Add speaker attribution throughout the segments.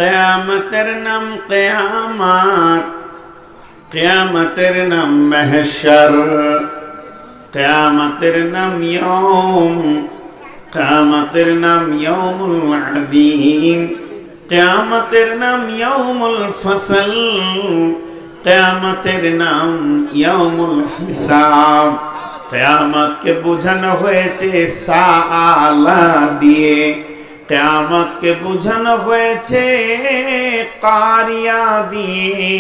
Speaker 1: কিয়ামতের নাম কিয়ামত, কিয়ামতের নাম মাহশর, কিয়ামতের নাম ইয়াউম, কিয়ামতের নাম ইয়াউমুল আযীম, কিয়ামতের নাম ইয়াউমুল ফসল, কিয়ামতের নাম ইয়াউমুল হিসাব। কিয়ামতকে বোঝানো হয়েছে সাআলা দিয়ে, কিয়ামতকে বোঝানো হয়েছে কারিয়া দিয়ে,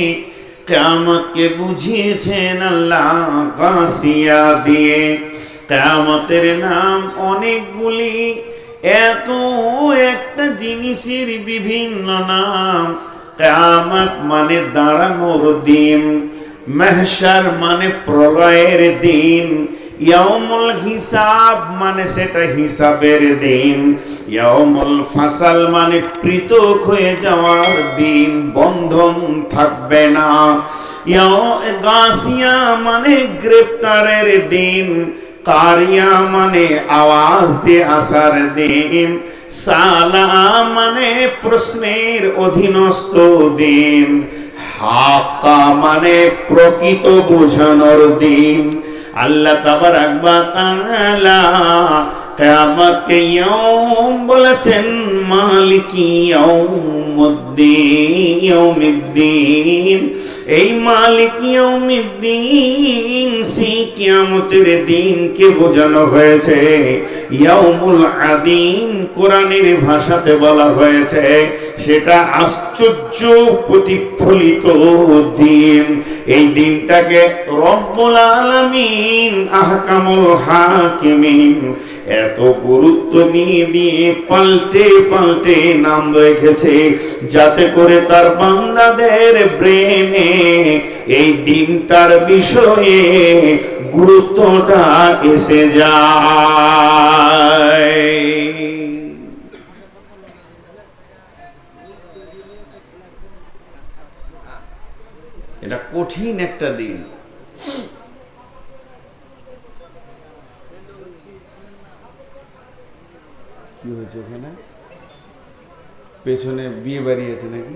Speaker 1: কিয়ামতকে বুঝিয়েছেন আল্লাহ গাসিয়া দিয়ে। কিয়ামতের নাম অনেকগুলি, এত একটা জিনিসের বিভিন্ন নাম। কিয়ামত মানে দাঁড়ানোর দিন, মাহশর মানে প্রলয়ের দিন, ইয়াউমুল হিসাব মানে সেটা হিসাবের দিন, ইয়াউমুল ফাসাল মানে পৃথক হয়ে যাওয়ার দিন, বন্ধন থাকবে না, গাসিয়া মানে গ্রেপ্তারের দিন, কারিয়া মানে আওয়াজ দিয়ে আসার দিন, সালা মানে প্রশ্নের অধীনস্থ দিন, হাক্কা মানে প্রকৃত বোঝানোর দিন। আল্লাহ তাবারাক ওয়া তাআলা কিয়ামতকে ইয়াউম বলেছেন, মালিকি ইয়াউমিদ্দিন। এই মালিকি ইয়াউমিদ্দিন সেই কিয়ামতের দিনকে বোঝানো হয়েছে। ইয়াউমুল আযীম কোরআনের ভাষাতে বলা হয়েছে, সেটা আশ্চর্য প্রতিফলিত দিন। এই দিনটাকে রব্বুল আলামিন আহকামুল হাকিমিন এত গুরুত্ব দিয়ে পাল্টে পাল্টে নাম রেখেছে, যাতে করে তার বান্দাদের ব্রেনে এই দিনটার বিষয়ে গুরুত্বটা এসে যায়। এটা কঠিন একটা দিন। কি হয়েছে ওখানে? পেছনে বিয়ে বাড়ি আছে নাকি?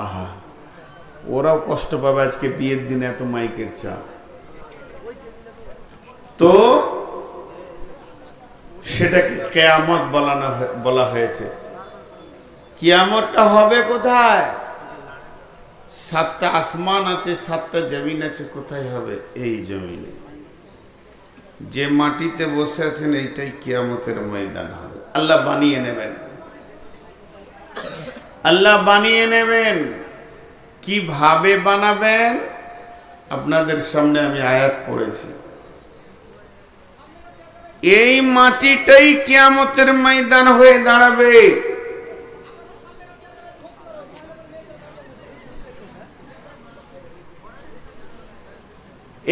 Speaker 1: আহা, ওরাও কষ্ট পাবে আজকে বিয়ের দিনে, এত মাইকের চাপ। তো সেটাকে কিয়ামত বলা হয়েছে। কিয়ামতটা হবে কোথায়? সাতটা আসমান আছে, সাতটা জমিন আছে, কোথায় হবে? এই জমিনে। যে মাটিতে বসে আছেন এইটাই কিয়ামতের ময়দান হবে। আল্লাহ বানিয়ে নেবেন, আল্লাহ বানিয়ে নেবেন। কিভাবে বানাবেন? আপনাদের সামনে আমি আয়াত পড়েছি। এই মাটিটাই কিয়ামতের ময়দান হয়ে দাঁড়াবে।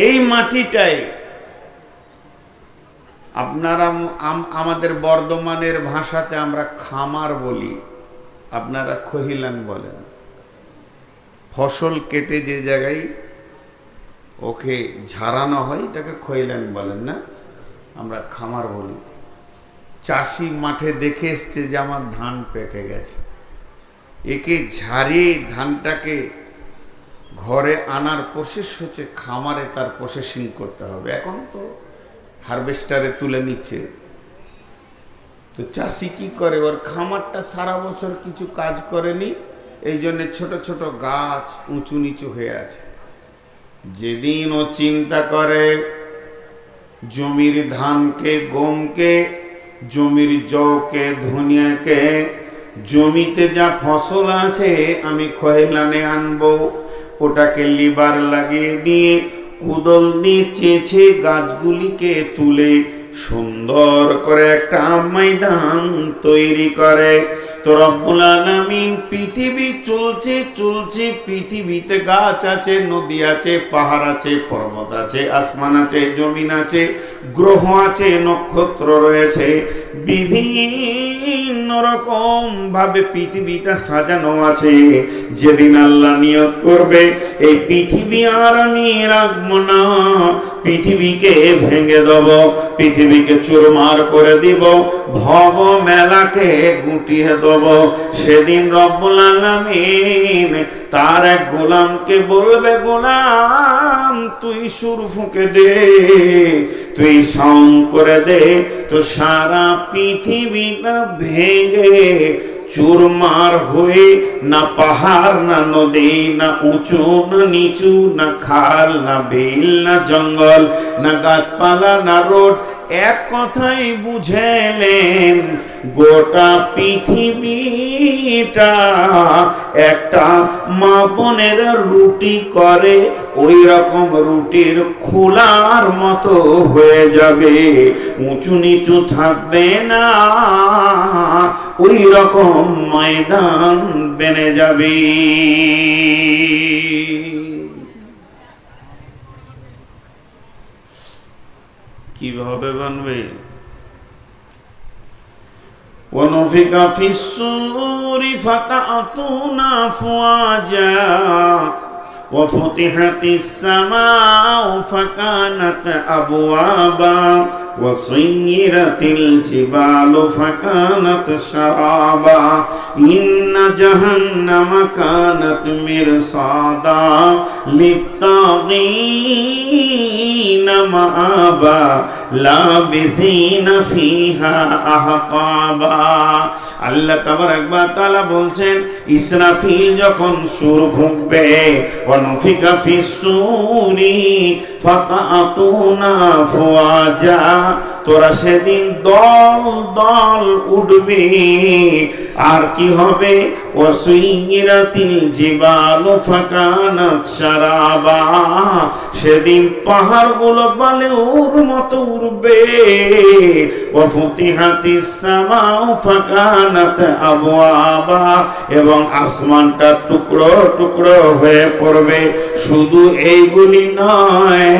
Speaker 1: এই মাটিটাই আপনারা, আমাদের বর্ধমানের ভাষাতে আমরা খামার বলি, আপনারা খহিলান বলেন। ফসল কেটে যে জায়গায় ওকে ঝাড়ানো হয় এটাকে খহিলান বলেন না, আমরা খামার বলি। চাষি মাঠে দেখে এসছে যে আমার ধান পেকে গেছে, একে ঝাড়িয়ে ধানটাকে ঘরে আনার প্রসেস হচ্ছে খামারে, তার প্রসেসিং করতে হবে। এখন তো হারভেস্টারে তুলে নিচ্ছে। তো চাষি কি করে, ওর খামারটা সারা বছর কিছু কাজ করেনি, এই জন্য ছোট ছোট গাছ উঁচু নিচু হয়ে আছে। যেদিন ও চিন্তা করে জমির ধানকে, গমকে, জমির জওকে, ধনিয়াকে, জমিতে যা ফসল আছে আমি খয়লানে আনবো, ওটাকে লিবার লাগিয়ে দিয়ে কুদল দিয়ে চেঁচে গাছগুলিকে তুলে সুন্দর করে একটা ময়দান তৈরি করে। তো রব্বুল আলামিন পৃথিবী চলছে চলছে, পৃথিবীতে গাছ আছে, নদী আছে, পাহাড় আছে, পর্বত আছে, আসমান আছে, জমিন আছে, গ্রহ আছে, নক্ষত্র রয়েছে, বিভিন্ন রকম ভাবে পৃথিবীটা সাজানো আছে। যেদিন আল্লাহ নিয়ত করবে এই পৃথিবী আর আমি রাখবো না, পৃথিবীকে ভেঙে দেব, পৃথিবী পৃথিবীকে চুরমার করে দিব, ভব মেলাকে গুটিয়ে দেব। সেদিন রব্বুল আলামিন তার এক গোলামকে বলবে, গোলাম তুই সুর ফুঁকে দে, তুই সাউন্ড করে দে, তো সারা পৃথিবীটা ভেঙে চুরমার হয়ে, না পাহাড় না নদী, না উঁচু না নিচু, না খাল না বিল, না জঙ্গল, না গাছপালা, না রোড, এক কথাই বুঝেলেন গোটা পৃথিবীটা একটা মা বোনেরা রুটি করে ওই রকম রুটির খোলার মতো হয়ে যাবে, উঁচু নিচু থাকবে না, ওই রকম ময়দান বেনে যাবে। কিভাবে বানবে? ونفخ في الصور فتأتون أفواجا وفتحت السماء فكانت أبوابا وسيرت الجبال فكانت سرابا إن جهنم كانت مرصادا للطاغين مآبا لابثين فيها أحقابا। আল্লাহ তাবারক ওয়া তাআলা বলছেন, ইসরাফিল যখন সূর ফুঁকবে, ওয়ানফিকা ফিস-সূরি ফাতাতুনা আফওয়াজা, তোরা সেদিন দল দল উঠবি। আর কি হবে? ওয়াসুইরাতিল জিবালু ফাকানাত সারাবা, সেদিন পাহাড়গুলো বালুর মতো উড়বে। ওয়াফুতিহাতিস সামাউ ফাকানাত আবওয়াবা, এবং আসমানটা টুকরো টুকরো হয়ে পড়বে। শুধু এইগুলি নয়,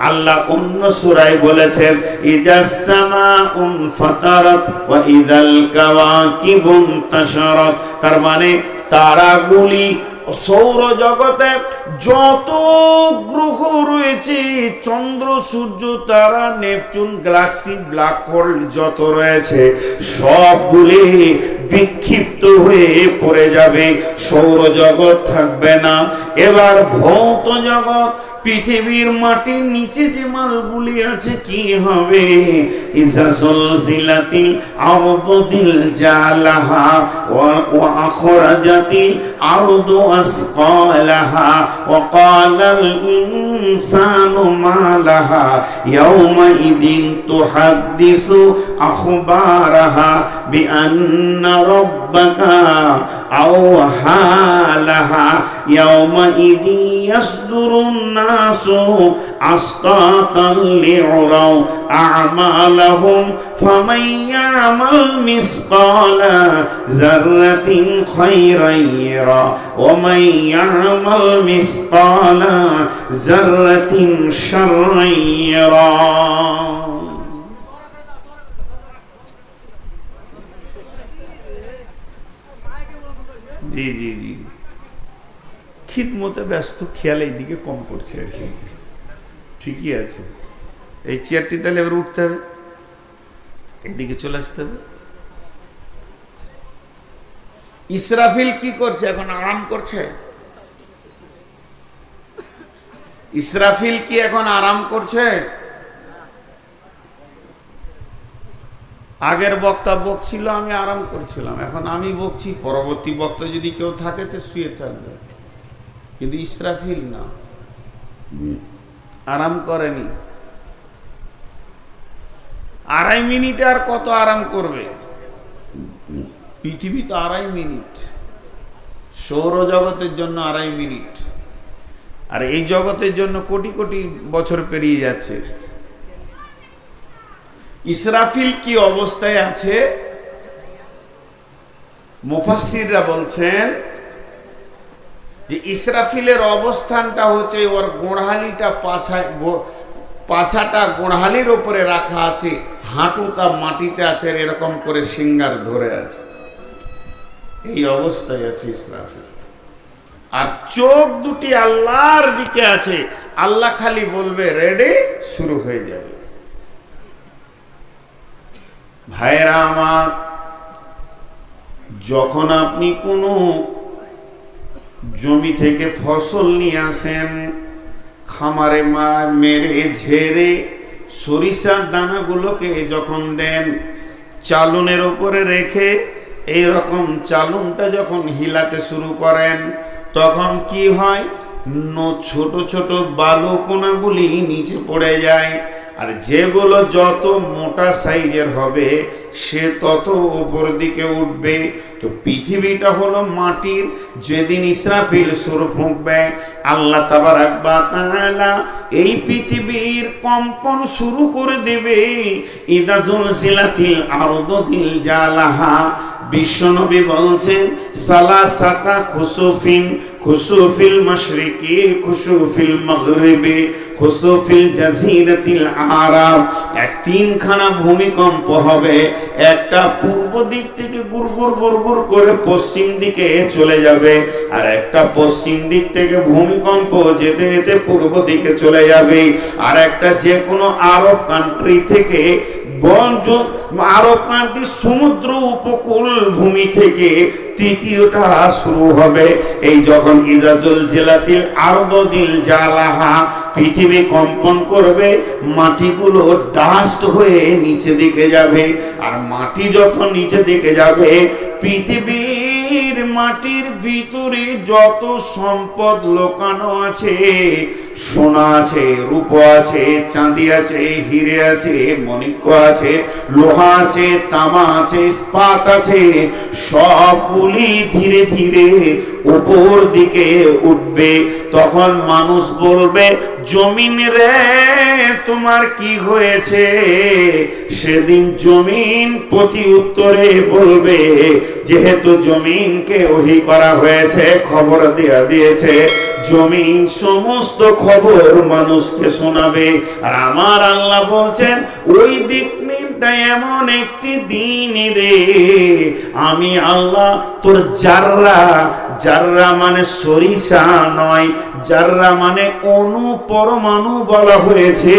Speaker 1: আল্লাহ অন্য সূরায় বলেছেন, ইজাস সামাউ ফাতারাত ওয়া ইদাল কাওয়াকিবু ইনতাশারাত, তার মানে তারাগুলি, সৌর জগতে যত গ্রহ রয়েছে, চন্দ্র সূর্য তারা নেপচুন গ্যালাক্সি ব্ল্যাক হোল যত রয়েছে, সবগুলি বিক্ষিপ্ত হয়ে পড়ে যাবে, সৌরজগৎ থাকবে না। এবার ভৌত জগৎ, পৃথিবীর মাটির নিচে যে মালগুলি আছে কি হবে? ইজা সুলসিলাতিল আরদু জিলজালাহা ওয়া আখরাজাতিল আরদু আসকালাহা ওয়া ক্বালাল ইনসানু মা লাহা ইয়াওমা ইদিন তুহাদ্দিসু আখবারাহা বিআন্না রাব্বাকা আওহা লাহা ইয়াওমা ইদি ইয়াসদুরুন নাসু আসতাতান লিউরাউ আ'মালাহুম ফামান ইয়া'মাল মিসকালা যাররাতিন খায়রান ইয়ারা ওয়া মান ইয়া'মাল মিসকালা যাররাতিন শাররান ইয়ারা। জি জি জি, খিদমতে ব্যস্ত, খেয়াল এই দিকে কম করছে আর কি। ঠিকই আছে, এই চেয়ারটি তাহলে এবার উঠতে হবে, এইদিকে চলে আসতে হবে। ইসরাফিল কি করছে? এখন আরাম করছে। ইসরাফিল কি এখন আরাম করছে? আগের বক্তা বকছিল, আমি আরাম করছিলাম, এখন আমি বকছি, পরবর্তী বক্তা যদি কেউ থাকে তো শুয়ে থাকবে, কিন্তু ইসরাফিল না, আরাম করেনি। 2.5 মিনিট আর কত আরাম করবে? পৃথিবী তো 2.5 মিনিট, সৌরজগতের জন্য 2.5 মিনিট, আর এই জগতের জন্য কোটি কোটি বছর পেরিয়ে যাচ্ছে। ইসরাফিল কি অবস্থায় আছে? মুফাসসিররা বলছেন যে ইসরাফিলের অবস্থানটা হচ্ছে, ওর গোড়হালিটা পাছাটা গোড়হালির উপরে রাখা আছে, হাঁটুটা মাটিতে আছে, এরকম করে সিঙ্গার ধরে আছে, এই অবস্থায় আছে ইসরাফিল। আর চোখ দুটি আল্লাহর দিকে আছে, আল্লাহ খালি বলবে রেডি, শুরু হয়ে যাবে। ভাইরা আমার, যখন আপনি কোনো জমি থেকে ফসল নিয়ে আসেন, খামারে মেরে ঝেড়ে সরিষার দানাগুলোকে যখন দেন, চালুনের উপরে রেখে এইরকম চালুনটা যখন হিলাতে শুরু করেন, তখন কি হয়, ছোট ছোট বালু কোনাগুলি নিচে পড়ে যায়। আর যেগুলো যত মোটা সাইজের হবে সে তত উপর দিকে উঠবে। তো পৃথিবীটা হলো মাটির, যেদিন ইসরাফিল সুর ফুঁকবে আল্লাহ তাবারাক ওয়া তাআলা এই পৃথিবীর কম্পন শুরু করে দেবে। ইদা জুলজিলাতিল আরদু জিলজালাহা, বিশ্বনবী বলছেন সালাসাতা খুসুফিন, খুসুফিল মাশরিকি, খুসুফিল মাগরিবি, খুসুফিল জাজিরাতিল আরাব। তিনখানা ভূমিকম্প হবে, একটা পূর্ব দিক থেকে গুড়গুড় গুড়গুড় করে পশ্চিম দিকে চলে যাবে, আর একটা পশ্চিম দিক থেকে ভূমিকম্প যেতে যেতে পূর্ব দিকে চলে যাবে, আর একটা যে কোনো আরব কান্ট্রি থেকে আরব কান্ট্রি সমুদ্র উপকূল ভূমি থেকে তৃতীয়টা শুরু হবে। এই যখন ইদাজুল জেলাতিল আরদু জিলজালাহা, পৃথিবী কম্পন করবে, মাটিগুলো ডাস্ট হয়ে নিচে দিকে যাবে। আর মাটি যখন নিচে দিকে যাবে, পৃথিবীর মাটির ভিতরে যত সম্পদ লোকানো আছে, সোনা আছে, রূপো আছে, চাঁদি আছে, হিরে আছে, মণিক্য আছে, লোহা আছে, তামা আছে, ইস্পাত আছে, সবগুলি ধীরে ধীরে উপর দিকে উঠবে। তখন মানুষ বলবে, জমিন রে তোমার কি হয়েছে? সেদিন জমিন প্রতি উত্তরে বলবে, যেহেতু জমিনকে ওহী করা হয়েছে, খবর দেয়া দিয়েছে, জমিন সমস্ত খবর মানুষকে শোনাবে। আর আমার আল্লাহ বলছেন, ওই দিনটা এমন একটি দিন রে, আমি আল্লাহ তোর জাররা, জাররা মানে সরিষা নয়, জাররা মানে অণু, পরমাণু বলা হয়েছে,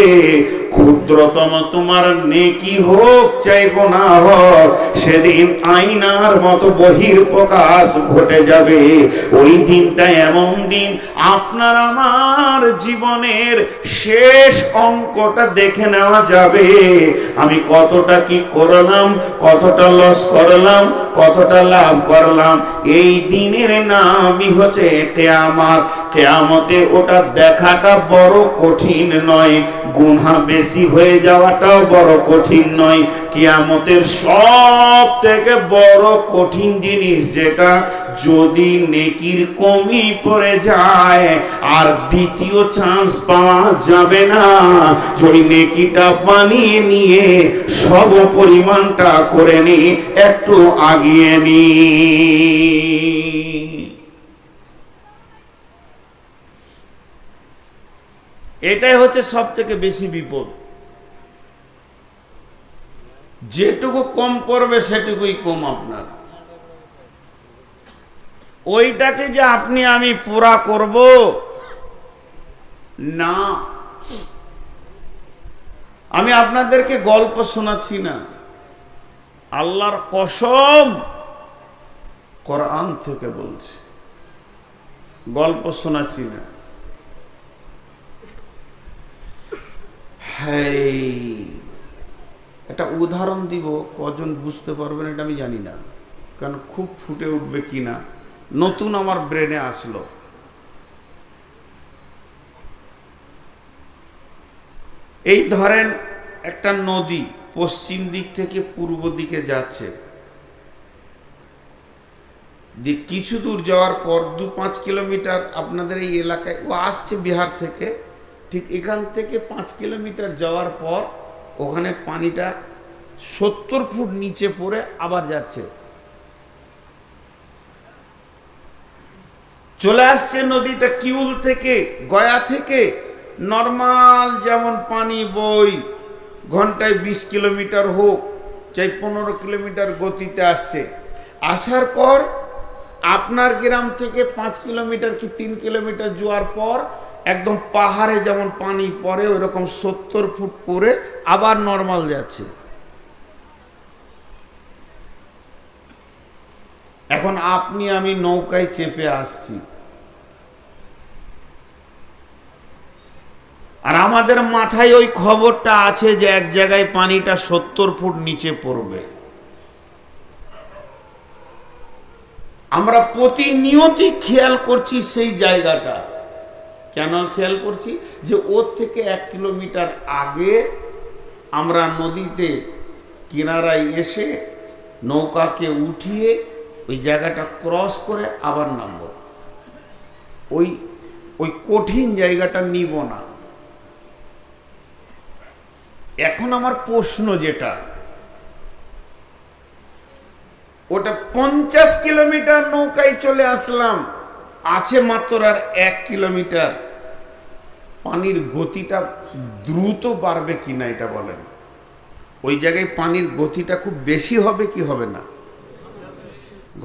Speaker 1: ক্ষুদ্রতম তোমার নেকি হোক চাই না হোক, সেদিন আয়নার মতো বহির প্রকাশ ঘটে যাবে। ওই দিনটা এমন দিন, আপনার আমার জীবনের শেষ অঙ্কটা দেখে নেওয়া যাবে। আমি কতটা কি করলাম, কতটা লস করলাম, কতটা লাভ করলাম। এই দিনের নামই হচ্ছে কিয়ামত। কিয়ামতে ওটা দেখাটা বড় কঠিন নয়, গুনাহ বেশি হয়ে যাওয়াটাও বড় কঠিন নয়। কিয়ামতের সব থেকে বড় কঠিন জিনিস যেটা, যদি নেকির কমি পড়ে যায় আর দ্বিতীয় চান্স পাওয়া যাবে না, যদি নেকিটা বানিয়ে নিয়ে সব পরিমাণটা করে নি, একটু আগিয়ে নি। এটাই হচ্ছে সব থেকে বেশি বিপদ। যেটুকু কম পড়বে সেটুকুই কম আপনার। ওইটাকে যে আপনি আমি পুরা করব না। আমি আপনাদেরকে গল্প শোনাচ্ছি না, আল্লাহর কসম কোরআন থেকে বলছি, গল্প শোনাচ্ছি না। একটা উদাহরণ দিব, কজন বুঝতে পারবেন এটা আমি জানি না, কারণ খুব ফুটে উঠবে কিনা, নতুন আমার ব্রেনে আসলো। এই ধরেন একটা নদী পশ্চিম দিক থেকে পূর্ব দিকে যাচ্ছে, কিছু দূর যাওয়ার পর 2-5 কিলোমিটার আপনাদের এই এলাকায় ও আসছে বিহার থেকে, ঠিক এখান থেকে 5 কিলোমিটার যাওয়ার পর ওখানে পানিটা 70 ফুট নিচে পড়ে আবার যাচ্ছে, চলে আসছে নদীটা কিউল থেকে, গয়া থেকে। নর্মাল যেমন পানি বই, ঘন্টায় 20 কিলোমিটার হোক চাই 15 কিলোমিটার গতিতে আসছে। আসার পর আপনার গ্রাম থেকে 5 কিলোমিটার কি 3 কিলোমিটার যাওয়ার পর একদম পাহাড়ে যেমন পানি পড়ে ওইরকম 70 ফুট পরে আবার নর্মাল যাচ্ছে। এখন আপনি আমি নৌকায় চেপে আসছি, আর আমাদের মাথায় ওই খবরটা আছে যে এক জায়গায় পানিটা 70 ফুট নিচে পড়বে। আমরা প্রতিনিয়তই খেয়াল করছি সেই জায়গাটা। কেন খেয়াল করছি? যে ওর থেকে 1 কিলোমিটার আগে আমরা নদীতে কিনারায় এসে নৌকাকে উঠিয়ে ওই জায়গাটা ক্রস করে আবার নামবো। ওই কঠিন জায়গাটা নিব না। এখন আমার প্রশ্ন যেটা, ওটা 50 কিলোমিটার নৌকায় চলে আসলাম, আছে মাত্র আর 1 কিলোমিটার, পানির গতিটা দ্রুত বাড়বে কিনা এটা বলেন। ওই জায়গায় পানির গতিটা খুব বেশি হবে কি হবে না?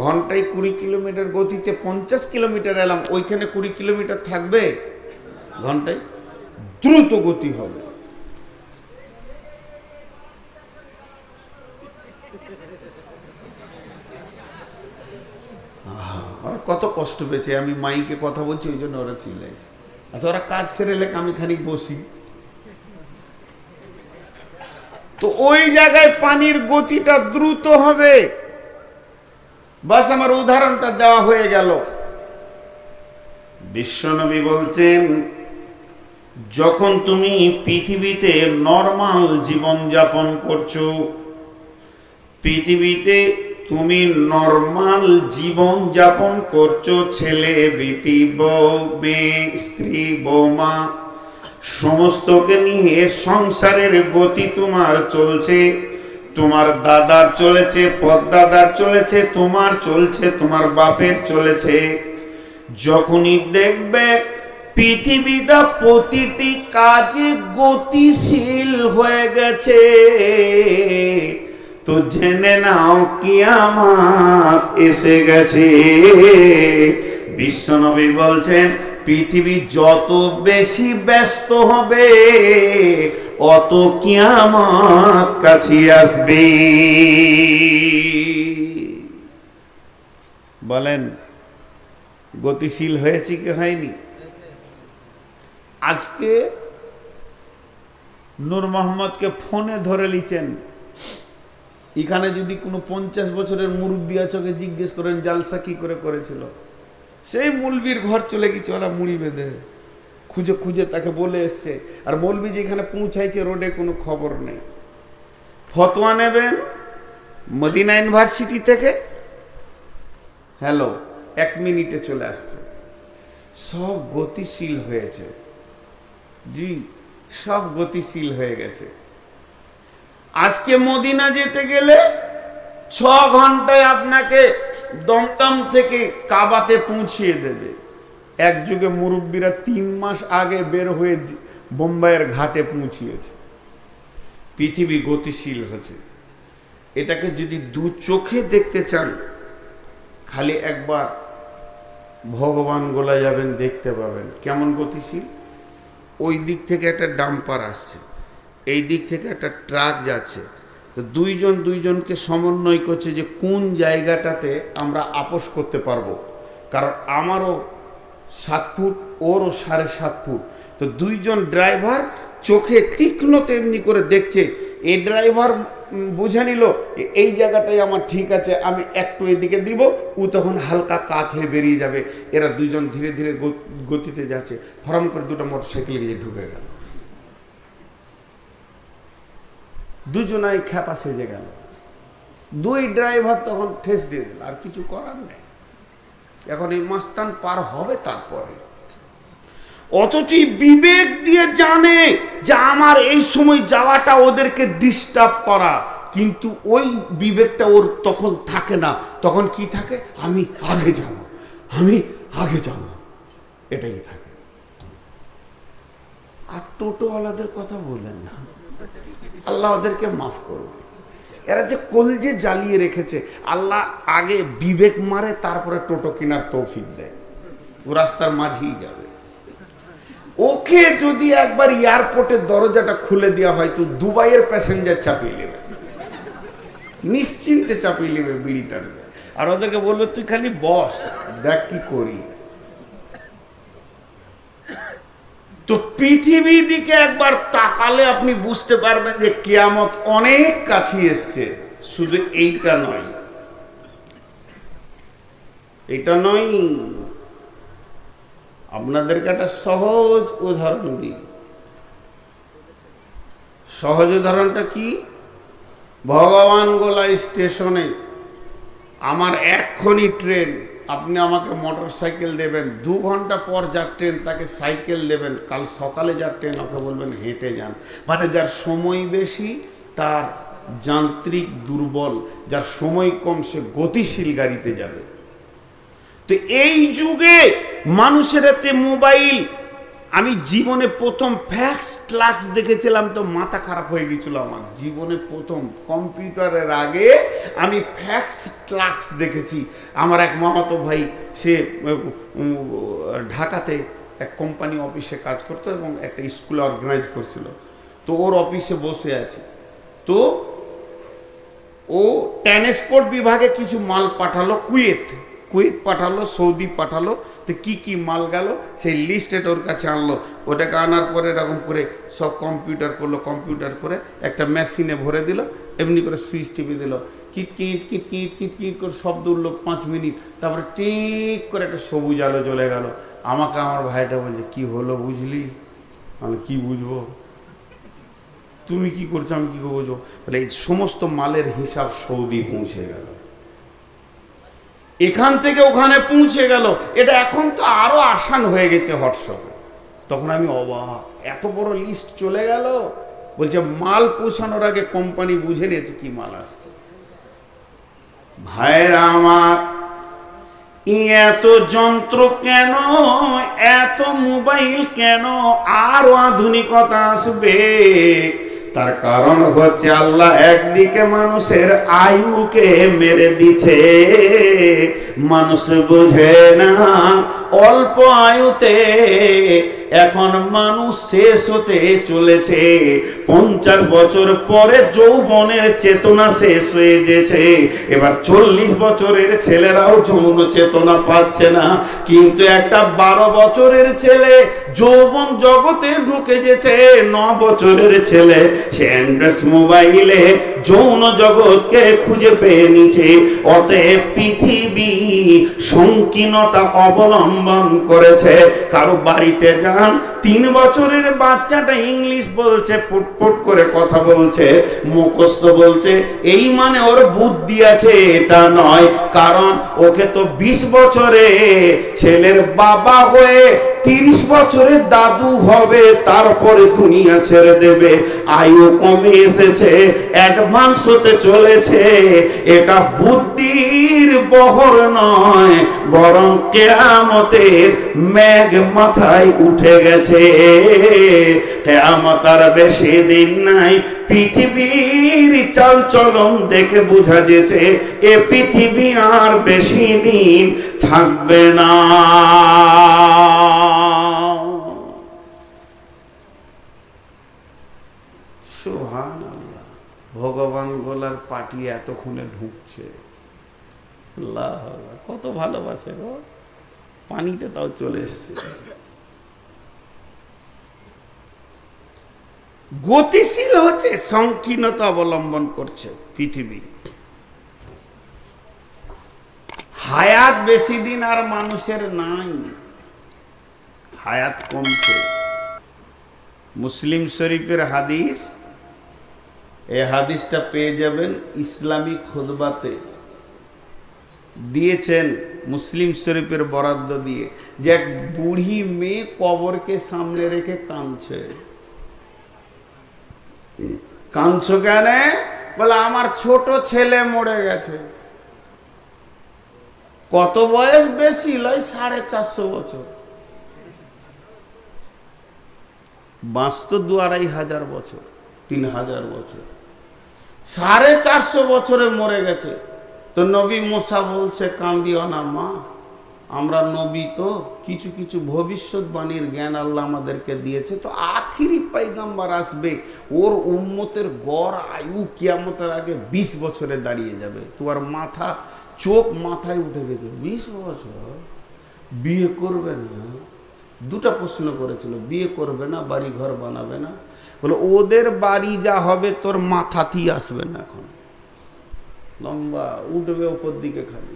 Speaker 1: ঘন্টায় 20 কিলোমিটার গতিতে 50 কিলোমিটার এলাম, ওইখানে 20 কিলোমিটার থাকবে? ঘন্টায় দ্রুত গতি হবে। ওরা কত কষ্ট পেয়েছে, আমি মাইকে কথা বলছি ওই জন্য ওরা চিল্লাইছে। আচ্ছা, ওরা কাজ সেরে এলে আমি খানিক বসি, তো ওই জায়গায় পানির গতিটা দ্রুত হবে। বাস আমার উদাহরণটা দেওয়া হয়ে গেল। বিশ্বনবী বলছেন, যখন তুমি পৃথিবীতে নরমাল জীবন যাপন করছো, পৃথিবীতে তুমি নরমাল জীবন যাপন করছো, ছেলে বেটি বউ মেয়ে স্ত্রী বৌমা সমস্তকে নিয়ে সংসারের গতি তোমার চলছে। তোমার দাদার চলেছে, পদ্দাদার চলেছে, তোমার চলছে, তোমার বাপের চলেছে। যখনই দেখবে পৃথিবীটা প্রতিটি কাজে গতিশীল হয়ে গেছে, তো জেনে নাও কিয়ামত এসে গেছে। বিশ্বনবী বলছেন, পৃথিবী যত বেশি ব্যস্ত হবে অত কিয়ামত কাছে আসবে। বলেন গতিশীল হয়েছে কি হয়নি? আজকে নূর মোহাম্মদকে ফোনে ধরে লিছেন, এখানে যদি কোনো 50 বছরের মুরব্বী আছে, ওকে জিজ্ঞেস করেন জালসা কি করে করেছিল, সেই মৌলবীর ঘর চলে গেছে, ওরা মুড়ি বেঁধে খুঁজে খুঁজে তাকে বলে এসছে। আর মৌলবী যেখানে পৌঁছাইছে রোডে কোনো খবর নেই। ফতোয়া নেবেন মদিনা ইউনিভার্সিটি থেকে, হ্যালো 1 মিনিটে চলে আসছে। সব গতিশীল হয়েছে, জি সব গতিশীল হয়ে গেছে। আজকে মদিনা যেতে গেলে 6 ঘন্টায় আপনাকে দমদম থেকে কাবাতে পৌঁছিয়ে দেবে। এক যুগে মুরব্বীরা 3 মাস আগে বের হয়ে বোম্বাইয়ের ঘাটে পৌঁছিয়েছে। পৃথিবী গতিশীল হচ্ছে। এটাকে যদি 2 চোখে দেখতে চান, খালি একবার ভগবান গোলা যাবেন, দেখতে পাবেন কেমন গতিশীল। ওই দিক থেকে একটা ডাম্পার আসছে, এই দিক থেকে একটা ট্রাক যাচ্ছে, তো দুইজনকে সমন্বয় করছে যে কোন জায়গাটাতে আমরা আপোস করতে পারবো। কারণ আমারও 7 ফুট, ওরও 7.5 ফুট। তো দুইজন ড্রাইভার চোখে তীক্ষ্ণ তেমনি করে দেখছে। এই ড্রাইভার বুঝে নিল এই জায়গাটাই আমার ঠিক আছে, আমি একটু এদিকে দিব, ও তখন হালকা কাত হয়ে বেরিয়ে যাবে। এরা দুজন ধীরে ধীরে গতিতে যাচ্ছে, ফরম করে 2টা মোটরসাইকেল গিয়ে ঢুকে গেল। দুজনাই খ্যাপা সেজে গেল। 2 ড্রাইভার তখন ঠেস দিয়ে দিল, আর কিছু করার নেই। এখন এই মাস্তান পার হবে তারপরে। অথচ বিবেক দিয়ে জানে যে আমার এই সময় যাওয়াটা ওদেরকে ডিস্টার্ব করা, কিন্তু ওই বিবেকটা ওর তখন থাকে না। তখন কি থাকে? আমি আগে যাব, আমি আগে যাব, এটাই থাকে। আর টোটোওয়ালাদের কথা বললেন না, আল্লাহ ওদেরকে মাফ করুন। এরা যে কলজে জ্বালিয়ে রেখেছে, আল্লাহ আগে বিবেক মারে, তারপরে টোটো কেনার তৌফিক দেয়। ও রাস্তার মাঝেই যাবে। ওকে যদি একবার এয়ারপোর্টের দরজাটা খুলে দেওয়া হয়, তো দুবাইয়ের প্যাসেঞ্জার চাপিয়ে নেবে, নিশ্চিন্তে চাপিয়ে নেবে, বিড়ি টানবে। আর ওদেরকে বলবে তুই খালি বস, দেখ কি করি। তো পৃথিবীর দিকে একবার তাকালে আপনি বুঝতে পারবেন যে কিয়ামত অনেক কাছে এসছে। শুধু এইটা নয়, এটা নয়, আপনাদেরকে একটা সহজ উদাহরণ দিই। সহজ উদাহরণটা কি? ভগবানগোলা স্টেশনে আমার এক্ষুনি ট্রেন, আপনি আমাকে মোটর সাইকেল দেবেন, 2 ঘন্টা পর যার ট্রেন তাকে সাইকেল দেবেন, কাল সকালে যার ট্রেন ওকে বলবেন হেঁটে যান। মানে যার সময় বেশি তার যান্ত্রিক দুর্বল, যার সময় কম সে গতিশীল গাড়িতে যাবে। তো এই যুগে মানুষের হাতে মোবাইল, আমি জীবনে প্রথম ফ্যাক্স ক্লাক্স দেখেছিলাম তো মাথা খারাপ হয়ে গেছিল আমার। জীবনে প্রথম কম্পিউটারের আগে আমি ফ্যাক্স ক্লাক্স দেখেছি। আমার এক মামাতো ভাই, সে ঢাকাতে এক কোম্পানি অফিসে কাজ করতো এবং একটা স্কুল অর্গানাইজ করছিল। তো ওর অফিসে বসে আছে, তো ও ট্রান্সপোর্ট বিভাগে কিছু মাল পাঠালো, কুয়েত পাঠালো, সৌদি পাঠালো। তো কি কি মাল গেল সেই লিস্ট এটা ওর কাছে আনলো। ওটাকে আনার পরে এরকম করে সব কম্পিউটার করলো, কম্পিউটার করে একটা মেশিনে ভরে দিল, এমনি করে সুইচ টিপে দিল, kit kit kit kit kit kit করে শব্দ উঠলো 5 মিনিট, তারপরে ঠিক করে একটা সবুজ আলো জ্বলে গেল। আমাকে আমার ভাইটা বলছে কি হলো বুঝলি? আমি কি বুঝবো, তুমি কি করছো আমি কি বুঝবো? বলে এই সমস্ত মালের হিসাব সৌদি পৌঁছে গেল, এখান থেকে ওখানে পৌঁছে গেল। এটা এখন তো আরো আসান হয়ে গেছে হোয়াটসঅ্যাপে। তখন আমি অবাক, এত বড় লিস্ট চলে গেল। বলছে মাল পৌঁছানোর আগে কোম্পানি বুঝে নিয়েছে কি মাল আসছে। ভাইরা আমার, এত যন্ত্র কেন, এত মোবাইল কেন, আরো আধুনিকতা আসবে? তার কারণ হচ্ছে আল্লাহ একদিকে মানুষের আয়ুকে মেরে দিচ্ছে, মানুষ বুঝে না অল্প আয়ুতে এখন মানুষ শেষ হতে চলেছে। 50 বছর পরে যৌবনের চেতনা শেষ হয়ে যেছে। এবার 40 বছরের ছেলেরাও যৌন চেতনা পাচ্ছে না, কিন্তু একটা 12 বছরের ছেলে যৌবন জগতে ঢুকে যেছে। 9 বছরের ছেলে সে অ্যান্ড্রয়েড মোবাইলে যৌন জগৎকে খুঁজে পেয়ে নিছে। অতএব পৃথিবী সংকীর্ণতা অবলম্বন করেছে। কারো বাড়িতে যান, 3 বছরের বাচ্চাটা ইংলিশ বলছে, পুটপুট করে কথা বলছে, মুখস্থ বলছে, এই মানে ওর বুদ্ধি আছে এটা নয়। কারণ ওকে তো 20 বছরে ছেলের বাবা হয়ে 30 বছরে দাদু হবে, তারপরে দুনিয়া ছেড়ে দেবে। আয়ু কমে এসেছে, অ্যাডভান্স হতে চলেছে। এটা বুদ্ধির বহর নয়, বরং কিয়ামতের মেঘ মাথায় উঠে গেছে। কিয়ামত আর বেশি দিন নাই। পৃথিবীর চালচলন দেখে বোঝা যেছে এ পৃথিবী আর বেশি দিন থাকবে না। সুবহানাল্লাহ, ভগবান গোলার পাটি এতক্ষণে ঢুকছে। আল্লাহ কত ভালোবাসে গো, পানিতে তাও চলে এসছে। গতিশীল হচ্ছে, সংকীর্ণতা অবলম্বন করছে পৃথিবী। হায়াত বেশি দিন আর মানুষের নাই, হায়াত কমছে। মুসলিম শরীফের হাদিস, এই হাদিসটা পেয়ে যাবেন ইসলামিক খুতবাতে দিয়েছেন, মুসলিম শরীফের বরাদ্দ দিয়ে, যে এক বুড়ি মেয়ে কবরকে সামনে রেখে কাঁদছে। কাঁদছো কেন? বলে আমার ছোট ছেলে মরে গেছে। কত বয়স? বেশি লয়, 450 বছর। বাঁচত 2-2.5 বছর, 3000 বছর। 450 বছরে মরে গেছে। তো নবী মুসা বলছে কান্দিও না মা, আমরা নবী তো কিছু কিছু ভবিষ্যৎবাণীর জ্ঞান আল্লাহ আমাদেরকে দিয়েছে। তো আখিরি পয়গম্বর আসবে, ওর উম্মতের গড় আয়ু কিয়ামতের আগে 20 বছরে দাঁড়িয়ে যাবে। তোমার মাথা চোখ মাথায় উঠে গেছে, 20 বছর বিয়ে করবে না। দুটা প্রশ্ন করেছিল, বিয়ে করবে না, বাড়ি ঘর বানাবে না। বলে ওদের বাড়ি যা হবে তোর মাথাতেই আসবে না, এখন লম্বা উঠবে ওপর দিকে, খালি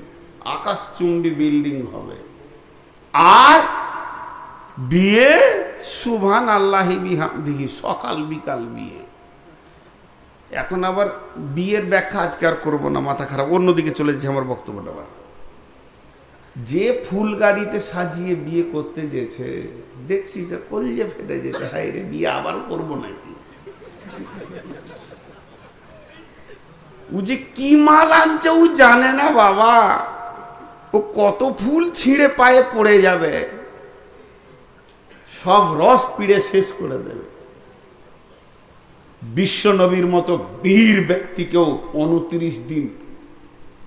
Speaker 1: আকাশচুম্বী বিল্ডিং হবে। আর বিয়ে সুবহান আল্লাহি বিহামদিহি, সকাল বিকাল বিয়ে। এখন আবার বিয়ের ব্যাখ্যা আজকে আর করবো না, মাথা খারাপ, অন্যদিকে চলে যাচ্ছে আমার বক্তব্যটা। আবার যে ফুল গাড়িতে সাজিয়ে বিয়ে করতে যেছে, দেখছি যে কলজে ফেটে যেতে, হায় রে বিয়ে আবার করবো নাকি। ও যে কি মাল আনছে ও জানে না বাবা, ও কত ফুল ছিঁড়ে পায়ে পড়ে যাবে, সব রস পিড়ে শেষ করে দেবে। বিশ্ব নবীর মতো বীর ব্যক্তিকেও 29 দিন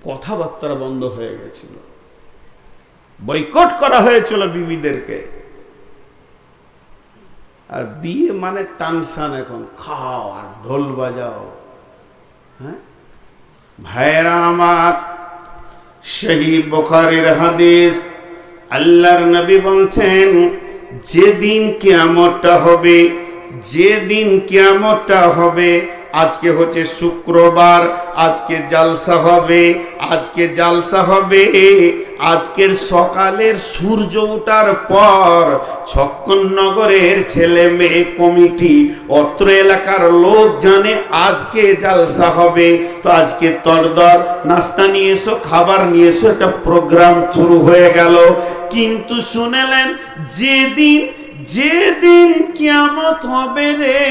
Speaker 1: কথাবার্তা বন্ধ হয়ে গেছিল, বয়কট করা হয়েছিল বিবিদেরকে। আর বিয়ে মানে তানসান, এখন খাও আর ঢোল বাজাও। হ্যাঁ ভাইরা আমার, সহিহ বুখারীর হাদিস, আল্লাহর নবী বলছেন যেদিন কিয়ামতটা হবে, যেদিন কিয়ামতটা হবে, আজকে হচ্ছে শুক্রবার, আজকে জালসা হবে, আজকে জালসা হবে। আজকের সকালের সূর্য ওঠার পর ছক্কনগরের ছেলে মেয়ে কমিটি, অত্র এলাকার লোক জানে আজকে জালসা হবে। তো আজকে তরদর নাস্তা নিয়ে এসো, খাবার নিয়ে এসো, একটা প্রোগ্রাম শুরু হয়ে গেল। কিন্তু শুনেলেন যেদিন যেদিন কিয়ামত হবে রে,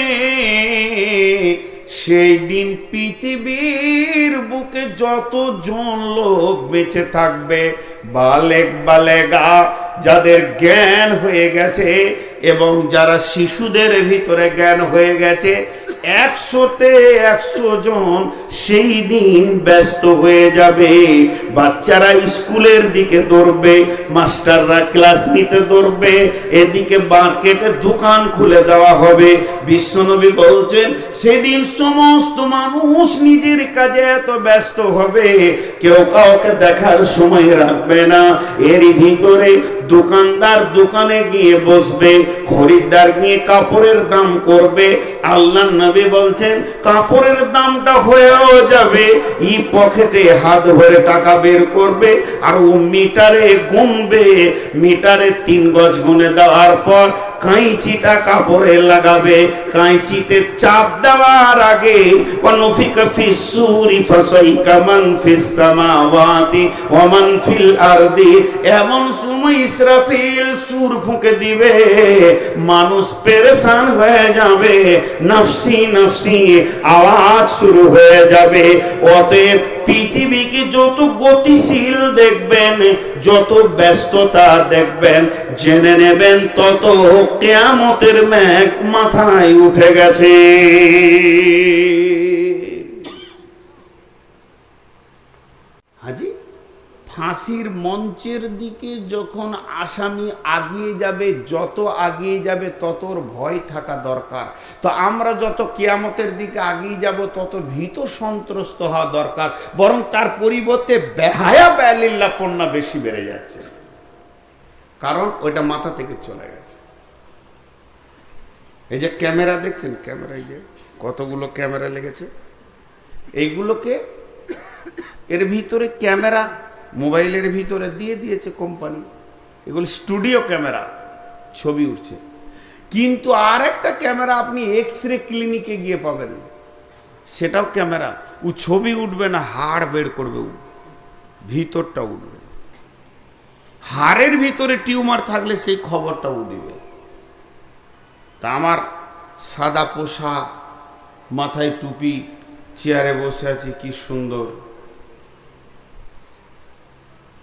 Speaker 1: সেই দিন পৃথিবীর বুকে যতজন লোক বেঁচে থাকবে, বালেক বালেগা, যাদের জ্ঞান হয়ে গেছে এবং যারা শিশুদের ভিতরে জ্ঞান হয়ে গেছে, 100তে 100 জন সেই দিন ব্যস্ত হয়ে যাবে। বাচ্চারা স্কুলের দিকে দৌড়বে, মাস্টাররা ক্লাস নিতে দৌড়বে, এদিকে মার্কেটে দোকান খুলে দেওয়া হবে। বিশ্বনবী বলছেন সেদিন সমস্ত মানুষ নিজের কাজে এত ব্যস্ত হবে, কেউ কাউকে দেখার সময় রাখবে না। এরই ভিতরে দোকানদার দোকানে গিয়ে বসবে, খরিদ্দার গিয়ে কাপড়ের দাম করবে। আল্লাহ নবী বলছেন কাপড়ের দামটা হয়েও যাবে, ই পকেটে হাত ভরে টাকা বের করবে, আর ও মিটারে গুনবে। মিটারে 3 গজ গুনে দেওয়ার পর কাঁচিটা কাপড়ে লাগাবে, কাঁচিতে চাপ দেওয়ার আগে ওয়ানুফিকা ফিস সূরি ফাসাইকা মান ফিস সামাওয়াতি ওয়া মান ফিল আরদি, এমন সময় ইসরাফিল সূর ফুঁকে দিবে, মানুষ পেরেশান হয়ে যাবে, নফসি নফসি আওয়াজ শুরু হয়ে যাবে। অতএব পৃথিবীকে যত গতিশীল দেখবেন, যত ব্যস্ততা দেখবেন, জেনে নেবেন তত কিয়ামতের মেঘ মাথায় উঠে গেছে। হাজি, ফাঁসির মঞ্চের দিকে যখন আসামি আগিয়ে যাবে, যত আগিয়ে যাবে তত ওর ভয় থাকা দরকার। তো আমরা যত কিয়ামতের দিকে আগিয়ে যাব তত ভীত সন্ত্রস্ত হওয়া দরকার, বরং তার পরিবর্তে বেহায়া বেলিল্লাহপনা বেশি বেড়ে যাচ্ছে, কারণ ওইটা মাথা থেকে চলে গেছে। এই যে ক্যামেরা দেখছেন, ক্যামেরা, এই যে কতগুলো ক্যামেরা লেগেছে, এইগুলোকে এর ভিতরে ক্যামেরা মোবাইলের ভিতরে দিয়ে দিয়েছে কোম্পানি, এগুলো স্টুডিও ক্যামেরা, ছবি উঠছে। কিন্তু আর একটা ক্যামেরা আপনি এক্স-রে ক্লিনিকে গিয়ে পাবেন, সেটাও ক্যামেরা, ও ছবি উঠবে না, হাড় বের করবে, ও ভিতরটা উঠবে। হাড়ের ভিতরে টিউমার থাকলে সেই খবরটাও দিবে। তা আমার সাদা পোশাক, মাথায় টুপি, চেয়ারে বসে আছি, কি সুন্দর।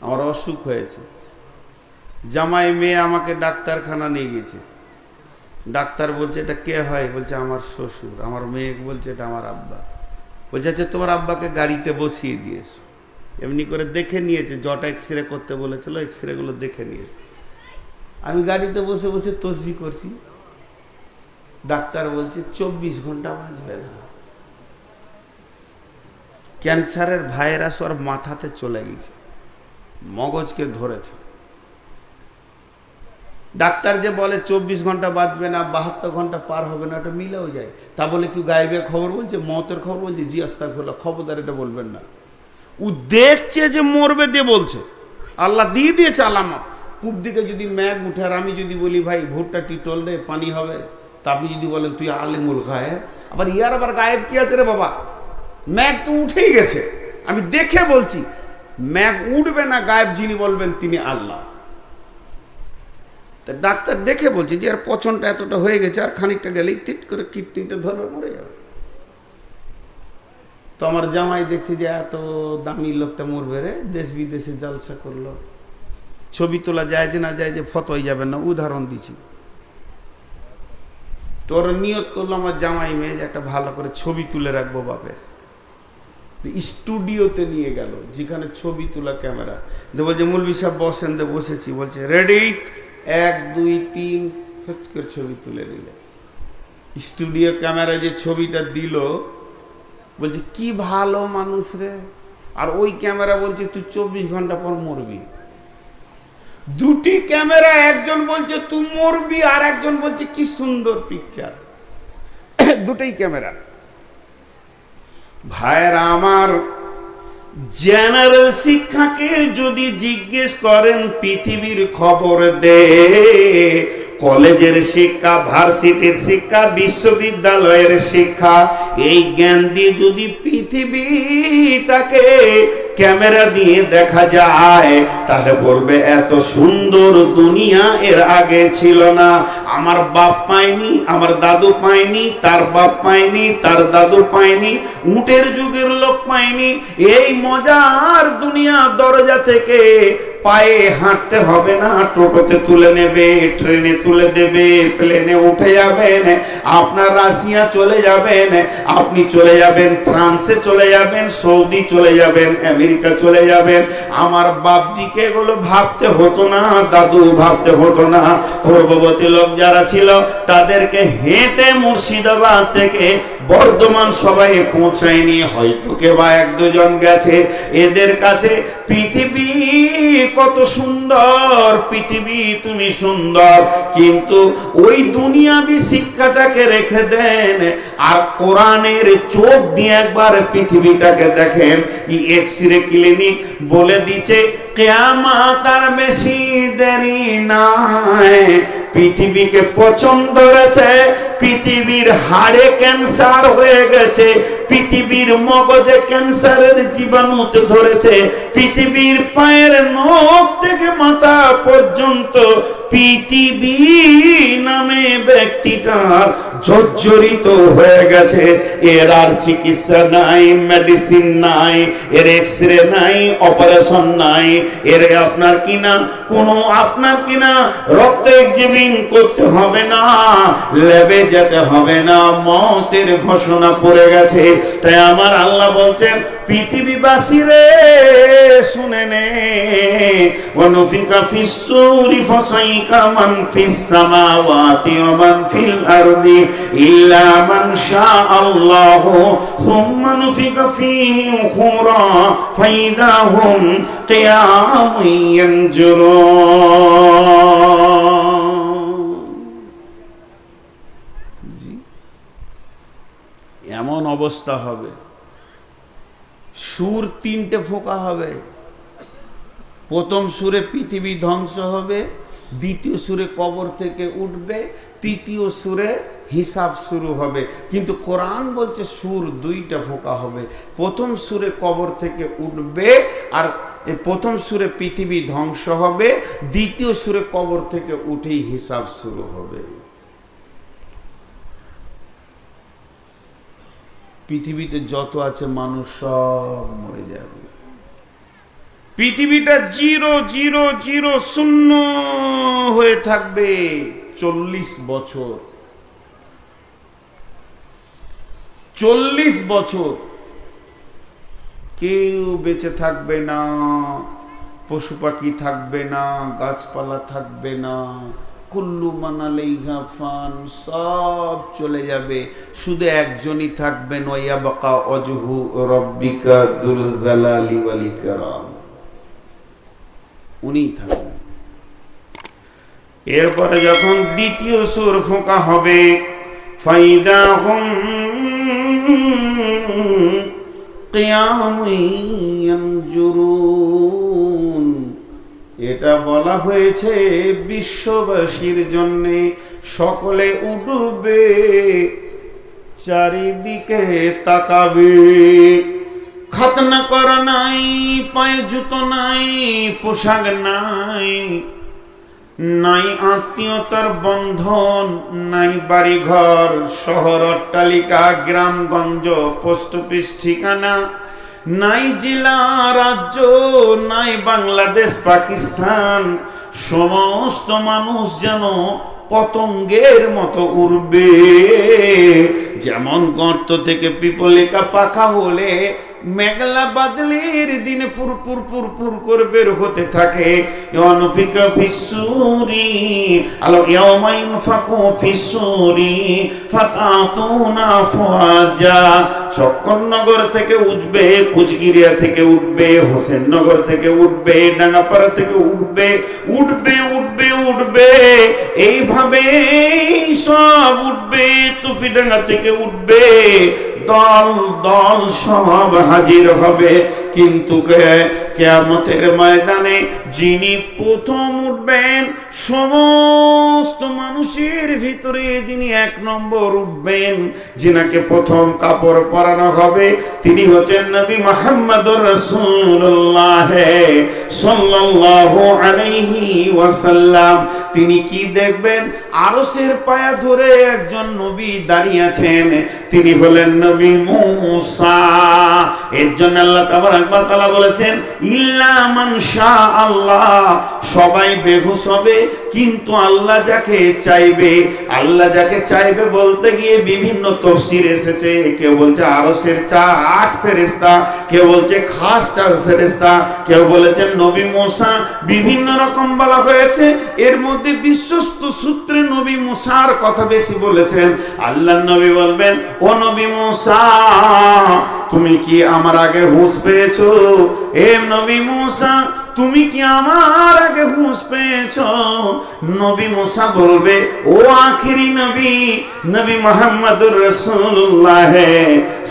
Speaker 1: আমার অসুখ হয়েছে, জামাই মেয়ে আমাকে ডাক্তারখানা নিয়ে গেছে। ডাক্তার বলছে এটা কে হয়? বলছে আমার শ্বশুর। আমার মেয়ে বলছে এটা আমার আব্বা। বলছে আচ্ছা তোমার আব্বাকে গাড়িতে বসিয়ে দিয়েছো। এমনি করে দেখে নিয়েছে, জটা এক্সরে করতে বলেছিল, এক্সরে গুলো দেখে নিয়েছে। আমি গাড়িতে বসে বসে তসবিহ করছি, ডাক্তার বলছে 24 ঘন্টা বাঁচবে না। ক্যান্সারের ভাইরাস ওর মাথাতে চলে গেছে, মগজকে ধরেছে। ডাক্তার যে বলে 24 ঘন্টা বাঁচবে না, 72 ঘন্টা পার হবে না, ওটা মিলেও যায়। তা বলে কি গায়েবের খবর বলছে, মতের খবর বলছে? জি আস্তাগফিরুল্লাহ, খবরদার এটা বলবেন না। ও দেখছে যে মরবে, দিয়ে বলছে আল্লাহ দিয়ে দিয়েছে আলামত। পূব দিকে যদি ম্যাঘ উঠে আর আমি যদি বলি ভাই ভুট্টা টিটল দে, পানি হবে, তা আপনি যদি বলেন তুই আলিমুল গায়েব, আবার ইয়ার আবার গায়েব কি আছে রে বাবা? ম্যাঘ তো উঠেই গেছে, আমি দেখে বলছি। ম্যাঘ উঠবে না, গায়েব যিনি বলবেন তিনি আল্লাহ। তা ডাক্তার দেখে বলছে যে আর পচনটা এতটা হয়ে গেছে, আর খানিকটা গেলেই তিট করে কিডনিতে ধরবে, মরে যাবে। তো আমার জামাই দেখছি যে এত দামি লোকটা মরবে রে, দেশ বিদেশে জালসা করলো, ছবি তোলা যায় যে না যায় যে ফতোই যাবেন না, উদাহরণ দিছি। তোর নিয়ত করলো আমার জামাই মেয়ে যে একটা ভালো করে ছবি তুলে রাখবো বাপের। স্টুডিওতে নিয়ে গেল, যেখানে ছবি তোলা ক্যামেরা, দেবো যে মৌলভী সাহেব বসেন, দে বসেছি, বলছে রেডি 1 2 3, খোঁজ করে ছবি তুলে নিলে। স্টুডিও ক্যামেরা যে ছবিটা দিল, বলছে কি ভালো মানুষ রে। আর ওই ক্যামেরা বলছে তুই 24 ঘন্টা পর মরবি। দুটি ক্যামেরা, একজন বলছে তুই মরবি, আর একজন বলছে কি সুন্দর পিকচার। দুটোই ক্যামেরা। ভাইরা আমার, জেনারেল শিক্ষাকে যদি জিজ্ঞেস করেন পৃথিবীর খবর দে, কলেজের শিক্ষা, ভার্সিটির শিক্ষা, বিশ্ববিদ্যালয়ের শিক্ষা, এই জ্ঞান দিয়ে যদি পৃথিবীটাকে ক্যামেরা দিয়ে দেখা যায়, তাহলে বলবে এত সুন্দর দুনিয়া এর আগে ছিল না। আমার বাপ পায়নি, আমার দাদু পায়নি, তার বাপ পায়নি, তার দাদু পায়নি, উটের যুগের লোক পায়নি। এই মজার দুনিয়া দরজা থেকে পায়ে হাঁটতে হবে না, টোটোতে তুলে নেবে, ট্রেনে তুলে দেবে, প্লেনে উঠে যাবেন, আপনার রাশিয়া চলে যাবেন, আপনি চলে যাবেন ফ্রান্সে, চলে যাবেন সৌদি, চলে যাবেন আমেরিকা, চলে যাবেন। আমার বাপজিকে এগুলো ভাবতে হতো না, দাদু ভাবতে হতো না। পূর্ববর্তী লোক যারা ছিল তাদেরকে হেঁটে মুর্শিদাবাদ থেকে বর্ধমান সবাই পৌঁছায়নি, হয়তো কেউ বা 1 2 জন গেছে। এদের কাছে পৃথিবী কত সুন্দর, পৃথিবী তুমি সুন্দর, কিন্তু ওই দুনিয়াবি শিক্ষাটাকে রেখে দেন আর কোরআনের চোখ দিয়ে একবার পৃথিবীটাকে দেখেন। এক্সরে ক্লিনিক বলে দিচ্ছে কিয়ামত আর বেশি দেরি নাই। পৃথিবীকে পচন ধরেছে, পৃথিবীর হাড়ে ক্যান্সার হয়ে গেছে, পৃথিবীর মগজে ক্যান্সারের জীবাণুতে ধরেছে, পৃথিবীর পায়ের নখ থেকে মাথা পর্যন্ত পৃথিবী নামে ব্যক্তিটা জর্জরিত হয়ে গেছে। এর আর চিকিৎসা নাই, মেডিসিন নাই, এর এক্সরে নাই, অপারেশন নাই, এর আপনার কিনা কোনো আপনার কিনা রক্ত এক্সিবিং করতে হবে না, ল্যাবে যেতে হবে না, মতের ঘোষণা পড়ে গেছে। তাই আমার আল্লাহ বলছেন পৃথিবীবাসী রে শুনে নে, ওয়ানুফিকা ফিস সূরি ফাসাইকা মান ফিস সামাওয়াতি ওয়া মান ফিল আরদি ইল্লা মান শাআল্লাহু সুম্মা নুফিকা ফীহি উখরা ফাইদা হুম কিয়ামুন ইয়ানজুরুন। এমন অবস্থা হবে, সুর 3টে ফোঁকা হবে। প্রথম সুরে পৃথিবী ধ্বংস হবে, দ্বিতীয় সুরে কবর থেকে উঠবে, তৃতীয় সুরে হিসাব শুরু হবে। কিন্তু কোরআন বলছে সুর 2টা ফোঁকা হবে। প্রথম সুরে কবর থেকে উঠবে, আর প্রথম সুরে পৃথিবী ধ্বংস হবে, দ্বিতীয় সুরে কবর থেকে উঠেই হিসাব শুরু হবে। পৃথিবীতে যত আছে মানুষ সব মরে যাবে। পৃথিবীটা 0 0 0 শূন্য হয়ে থাকবে 40 বছর। 40 বছর কেউ বেঁচে থাকবে না, পশু পাখি থাকবে না, গাছপালা থাকবে না, কুল্লু মান আলাইহা ফান, সব চলে যাবে, শুধু একজনই থাকবেন, ওয়ায়াবকা ওয়াজহু রাব্বিকা যুল জালালি ওয়াল ইকরাম, উনি থাকবেন। এরপরে যখন দ্বিতীয় সূর ফোঁকা হবে, ফাইদা হুম কিয়ামুন ইয়ানজুরুন, এটা বলা হয়েছে বিশ্ববাসীর জন্যে, সকলে উঠবে, চারিদিকে তাকাবে। খাতনা করা নাই, পায়ে জুতো নাই, পোশাক নাই, নাই আত্মীয়তার বন্ধন, নাই বাড়িঘর, শহর অট্টালিকা, গ্রামগঞ্জ, পোস্ট অফিস ঠিকানা, নাই জেলা রাজ্য, নাই বাংলাদেশ পাকিস্তান, সমস্ত মানুষ যেন পতঙ্গের মতো উড়বে। যেমন গর্ত থেকে পিপলিকা পাখা হলে মেঘলা বাদলির দিনে পুরপুর পুরপুর করে বের হতে থাকে, ইয়ানফিকা ফিসসুরি আল ইয়াওমা ইনফাকু ফিসসুরি ফাতাতুনা আফওয়াজা, চক্করনগর থেকে উঠবে, কুচগিরিয়া থেকে উঠবে, হোসেননগর থেকে উঠবে, ডাঙ্গাপাড়া থেকে উঠবে, উঠবে উঠবে উঠবে, এইভাবে সব উঠবে, তুফিডাঙ্গা থেকে উঠবে, দল দল সব হাজির হবে। কিন্তু কিয়ামতের ময়দানে যিনি প্রথম উঠবেন, সমস্ত মানুষের ভিতরে যিনি এক নম্বর উঠবেন, যিনাকে প্রথম কাপড় পরানো হবে, তিনি হচ্ছেন নবী মুহাম্মদুর রাসূলুল্লাহ সাল্লাল্লাহু আলাইহি ওয়াসাল্লাম। তিনি কি দেখবেন? আরশের পায়া ধরে একজন নবী দাঁড়িয়ে আছেন, তিনি হলেন নবী মূসা। এর জন্য আল্লাহ তাবারাক ওয়া তাআলা বলেছেন, ইল্লা মান শা আল্লাহ, সবাই বেহুশ হবে, কিন্তু আল্লাহ যাকে চাইবে, আল্লাহ যাকে চাইবে বলতে গিয়ে বিভিন্ন তাফসীর এসেছে, কেউ বলছে আরশের 8 ফেরেশতা, কেউ বলছে খাস 4 ফেরেশতা, কেউ বলেছেন নবী মূসা, বিভিন্ন রকম বলা হয়েছে। এর মধ্যে বিশ্বস্ত সূত্রে নবী মূসার কথা বেশি বলেছেন। আল্লাহর নবী বলবেন, ও নবী মূসা, তুমি কি আমার আগে হুঁশ পেয়েছো? এ নবী মূসা, তুমি কি আমার আগে হুঁশ পেয়েছো? নবী মূসা বলবে, ও আখিরি নবী, নবী মুহাম্মদুর রাসূলুল্লাহ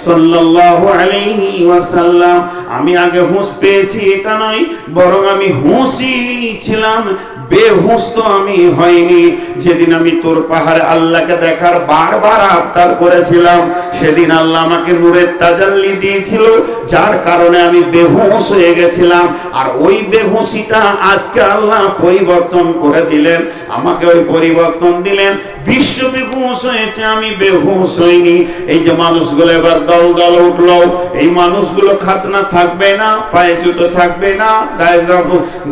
Speaker 1: সাল্লাল্লাহু আলাইহি ওয়াসাল্লাম, আমি আগে হুঁশ পেয়েছি এটা নয়, বরং আমি হুঁশই ছিলাম, বেহুশ তো আমি হয়নি। যেদিন আমি তোর পাহাড়ে আল্লাহকে দেখার বারবার আবদার করেছিলাম, সেদিন আল্লাহ আমাকে নূরের তাজাল্লি দিয়েছিল, যার কারণে আমি বেহুশ হয়ে গেছিলাম। আর ওই বেহুশিটা আজকে আল্লাহ পরিবর্তন করে দিলেন, আমাকে ওই পরিবর্তন দিলেন, বিশ্ব বেহুশ হয়েছে, আমি বেহুশ হইনি। এই যে মানুষগুলো এবার দল দল উঠলো, এই মানুষগুলো খাতনা থাকবে না, পায়ে জুতো থাকবে না,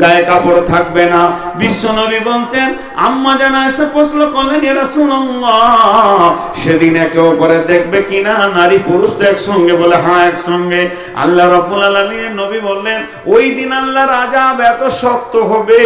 Speaker 1: গায়ে কাপড় থাকবে না। বিশ্বনবী বলছেন, আম্মা জানা এসে প্রশ্ন করলেন, ইয়া রাসূলুল্লাহ, সেদিন একে অপরে দেখবে কিনা? নারী পুরুষ তো একসঙ্গে? বলে হ্যাঁ একসঙ্গে। আল্লাহ রাব্বুল আলামিনের নবী বললেন, ওই দিন আল্লাহর আযাব এত শক্ত হবে,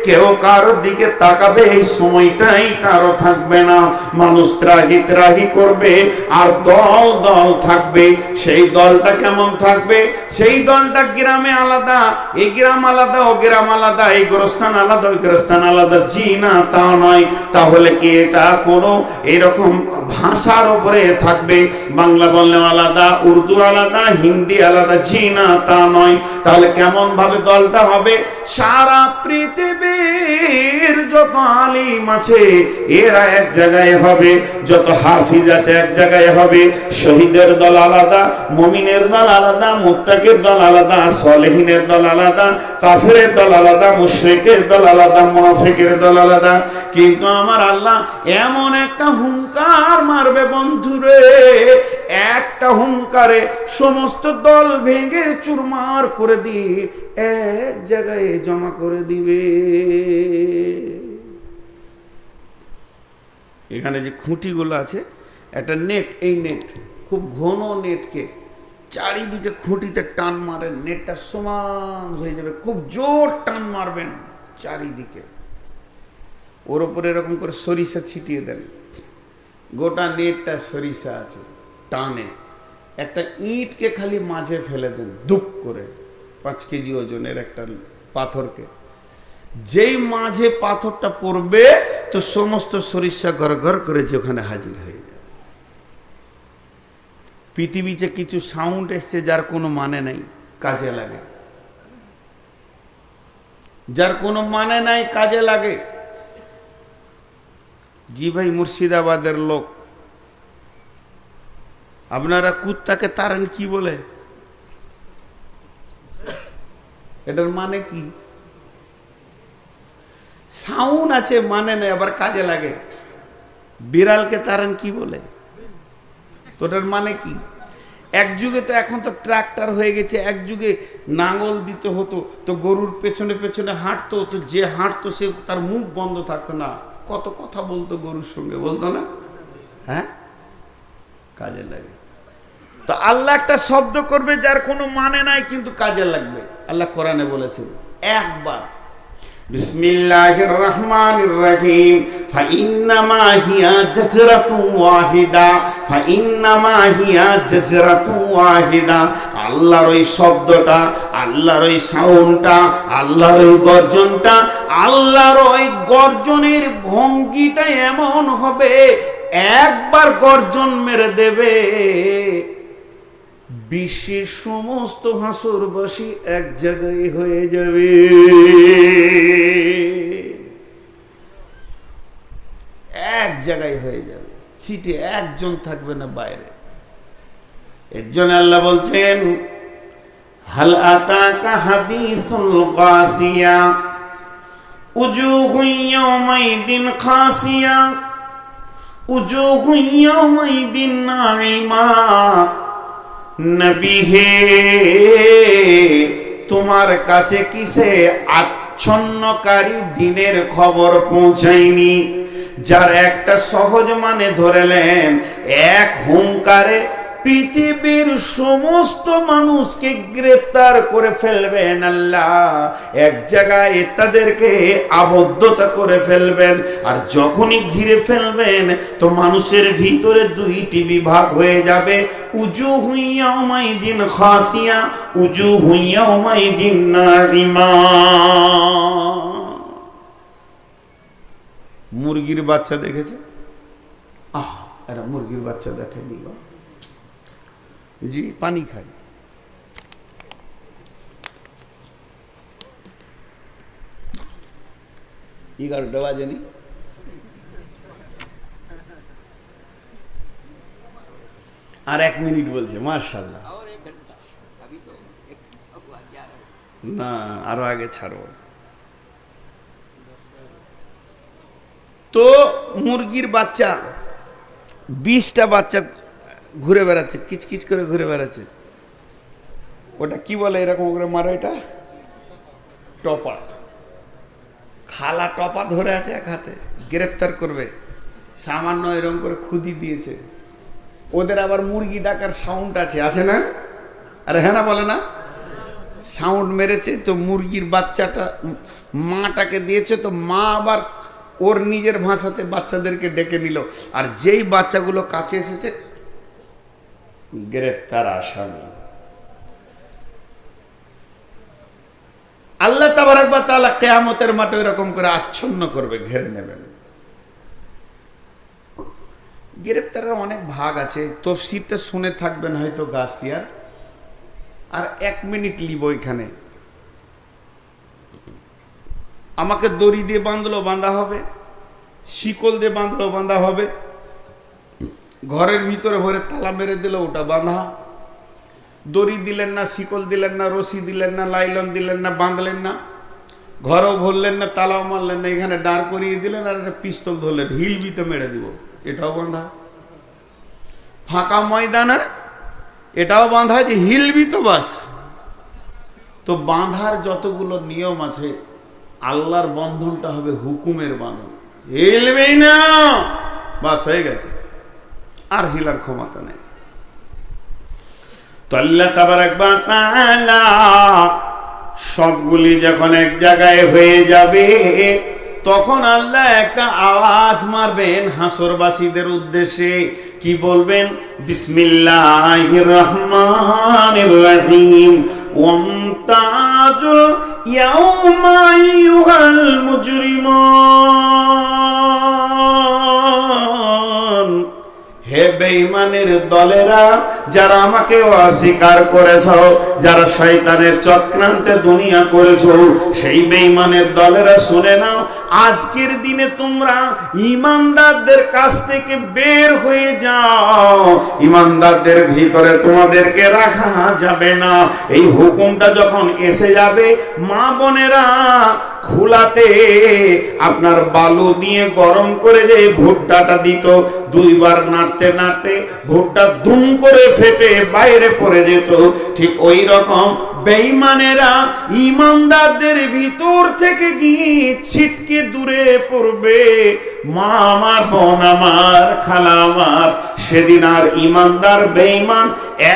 Speaker 1: কেউ কারোর দিকে তাকাবে এই সময়টাই কারো থাকবে না। মানুষ ত্রাহি ত্রাহি করবে, আর দল দল থাকবে। সেই দলটা কেমন থাকবে? সেই দলটা গ্রামে আলাদা, এই গ্রাম আলাদা, ও গ্রাম আলাদা, এই গোরস্থান আলাদা, ওই গোরস্থান আলাদা। জি না, তা নয়। তাহলে কি এটা কোনো এরকম ভাষার উপরে থাকবে? বাংলা বললে আলাদা, উর্দু আলাদা, হিন্দি আলাদা? জি না, তা নয়। তাহলে কেমন ভাবে দলটা হবে? সারা পৃথিবীর যত আলিম আছে এরা এক জায়গায় হবে, যত হাফিজ আছে এক জায়গায় হবে। শহীদের দল আলাদা, মুমিনের দল আলাদা, মুত্তাকির দল আলাদা, সালেহিনের দল আলাদা, কাফেরের দল আলাদা, মুশরিকের দল আলাদা, মুনাফিকের দল আলাদা। কিন্তু আমার আল্লাহ এমন একটা হুঙ্কার মারবে বন্ধুরে, একটা হুঙ্কারে সমস্ত দল ভেঙে চুরমার করে দিয়ে এক জায়গায় জমা করে দিবে। এখানে যে খুঁটিগুলো আছে, একটা নেট, এই নেট খুব ঘন নেটকে চারিদিকে খুঁটিতে টান মারেন, নেটটা সমান হয়ে যাবে। খুব জোর টান মারবেন চারিদিকে, ওর উপরে এরকম করে সরিষা ছিটিয়ে দেন, গোটা নেটটা সরিষা আছে, টানে একটা ইটকে খালি মাঝে ফেলে দেন, দুপ করে 5 কেজি ওজনের একটা পাথরকে, যেই মাঝে পাথরটা পড়বে তো সমস্ত সরিষা ঘর ঘর করে যে ওখানে হাজির হয়ে যায়। পৃথিবীতে কিছু সাউন্ড এসছে যার কোনো মানে নাই, কাজে লাগে, যার কোনো মানে নাই, কাজে লাগে। জি ভাই, মুর্শিদাবাদের লোক, আপনারা কুত্তাকে তাড়েন কি বলে? এটার মানে কি? সাউন্ড আছে, মানে নেই, আবার কাজে লাগে। বিড়ালকে তাড়েন কি বলে? তো ওটার মানে কি? এক যুগে তো, এখন তো ট্রাক্টর হয়ে গেছে, এক যুগে নাঙল দিতে হতো, তো গরুর পেছনে পেছনে হাঁটতো, তো যে হাঁটতো সে তার মুখ বন্ধ থাকতো না, কত কথা বলতো গরুর সঙ্গে, বলতো না? হ্যাঁ, কাজে লাগে। তো আল্লাহ একটা শব্দ করবে যার কোনো মানে নাই, কিন্তু কাজে লাগবে। আল্লাহ কোরআনে বলেছেন একবার, বিসমিল্লাহির রহমানির রহিম, ফাইন্নামা হিয়া জাসরাতুন ওয়াহিদা, ফাইন্নামা হিয়া জাসরাতুন ওয়াহিদা। আল্লাহর ওই শব্দটা, আল্লাহর ওই সাউন্ডটা, আল্লাহর ওই গর্জনটা, আল্লাহর ওই গর্জনের ভঙ্গিটা এমন হবে, একবার গর্জন মেরে দেবে, বিশ্বের সমস্ত হাসরবাসী এক জায়গায় হয়ে যাবে, এক জায়গায় হয়ে যাবে, ছিটে একজন থাকবে না বাইরে। এর জন্য আল্লাহ বলছেন, হাল আতাকা হাদিসুল গাসিয়া উজুহু ইয়াওমাইদিন খাসিয়া উজুহু ইয়াওমাইদিন নাঈমা। নবী হে, তোমার কাছে কিসে আচ্ছন্নকারী দিনের খবর পৌঁছায়নি, যার একটা সহজ মানে ধরেলেন, এক হুঙ্কারে পৃথিবীর সমস্ত মানুষকে গ্রেফতার করে ফেলবেন আল্লাহ, এক জায়গায় তাদেরকে আবদ্ধতা করে ফেলবেন। আর যখনই ঘিরে ফেলবেন তো মানুষের ভিতরে 2টি বিভাগ হয়ে যাবে, উজুহু ইয়াওমাইদিন খাসিয়া, উজুহু ইয়াওমাইদিন নাঈমা। মুরগির বাচ্চা দেখেছে? এরা মুরগির বাচ্চা দেখেনি গো? জি, পানি খায়। 11টা বাজেনি, আর 1 মিনিট বলছে, মাশাআল্লাহ। না, আরো আগে ছাড়ো। তো মুরগির বাচ্চা, 20টা বাচ্চা ঘুরে বেড়াচ্ছে, কিচকিচ করে ঘুরে বেড়াচ্ছে। ওটা কি বলে এরকম করে মারো? এটা টপা। খালা টপা ধরে আছে এক হাতে, গ্রেফতার করবে, সামান্য এরকম করে খুদি দিয়েছে। ওদের আবার মুরগি ডাকার সাউন্ড আছে, আছে না? আরে হ্যাঁ না, বলে না? সাউন্ড মেরেছে তো মুরগির বাচ্চাটা মাটাকে দিয়েছে, তো মা আবার ওর নিজের ভাষাতে বাচ্চাদেরকে ডেকে নিল, আর যেই বাচ্চাগুলো কাছে এসেছে, গ্রেফতার আসামি। আল্লাহ তাবারক ওয়া তাআলা কিয়ামতের মাঠে এরকম করে আচ্ছন্ন করবে, ঘেরে নেবেন। গ্রেফতারের অনেক ভাগ আছে, তফসিরটা শুনে থাকবেন হয়তো গাছিয়ার। আর 1 মিনিট লিব এখানে। আমাকে দড়ি দিয়ে বাঁধলেও বাঁধা হবে, শিকল দিয়ে বাঁধলেও বাঁধা হবে, ঘরের ভিতরে ভরে তালা মেরে দিল, ওটা বাঁধা। দড়ি দিলেন না, শিকল দিলেন না, রশি দিলেন না, লাইলন দিলেন না, বাঁধলেন না, ঘরও ভরলেন না, তালাও মারলেন না, এখানে দাঁড় করিয়ে দিলেন আর একটা পিস্তল ধরলেন, হিলবিতে মেরে দিব, এটাও বাঁধা। ফাঁকা ময়দানে এটাও বাঁধা, যে হিলবি তো বাস। তো বাঁধার যতগুলো নিয়ম আছে, আল্লাহর বন্ধনটা হবে হুকুমের বাঁধন, হিলবেই না, বাস হয়ে গেছে, আর হিলার ক্ষমতা নেই। তো আল্লাহ তাবারক ওয়া তাআলা সবগুলি যখন এক জায়গায় হয়ে যাবে, তখন আল্লাহ একটা আওয়াজ মারবেন হাসরবাসীদের উদ্দেশ্যে। কি বলবেন? বিসমিল্লাহির রহমানির রহিম ওয়ামতাজুল ইয়াউমা আইয়ুহাল মুজরিমুন। হে বেঈমানের দলেরা, যারা আমাকে অস্বীকার করেছ, যারা শয়তানের চক্রান্তে দুনিয়া করেছ, সেই বেঈমানের দলেরা শুনে নাও, আজকের দিনে তোমরা ঈমানদারদের কাছ থেকে বের হয়ে যাও। ঈমানদারদের ভিতরে তোমাদেরকে রাখা যাবে না। এই হুকুমটা যখন এসে যাবে, মা বোনেরা খোলাতে আপনার বালু দিয়ে গরম করে যে ভুট্টাটা দিত, দুইবার নাড়তে নাড়তে ভুট্টা ধুম করে ফেটে বাইরে পড়ে যেত, ঠিক ওই রকম বেঈমানেরা ঈমানদারদের ভিতর থেকে গিয়ে ছিটকে দূরে পড়বে। মা আমার, বোন আমার, খালা আমার, সেদিন আর ঈমানদার বেঈমান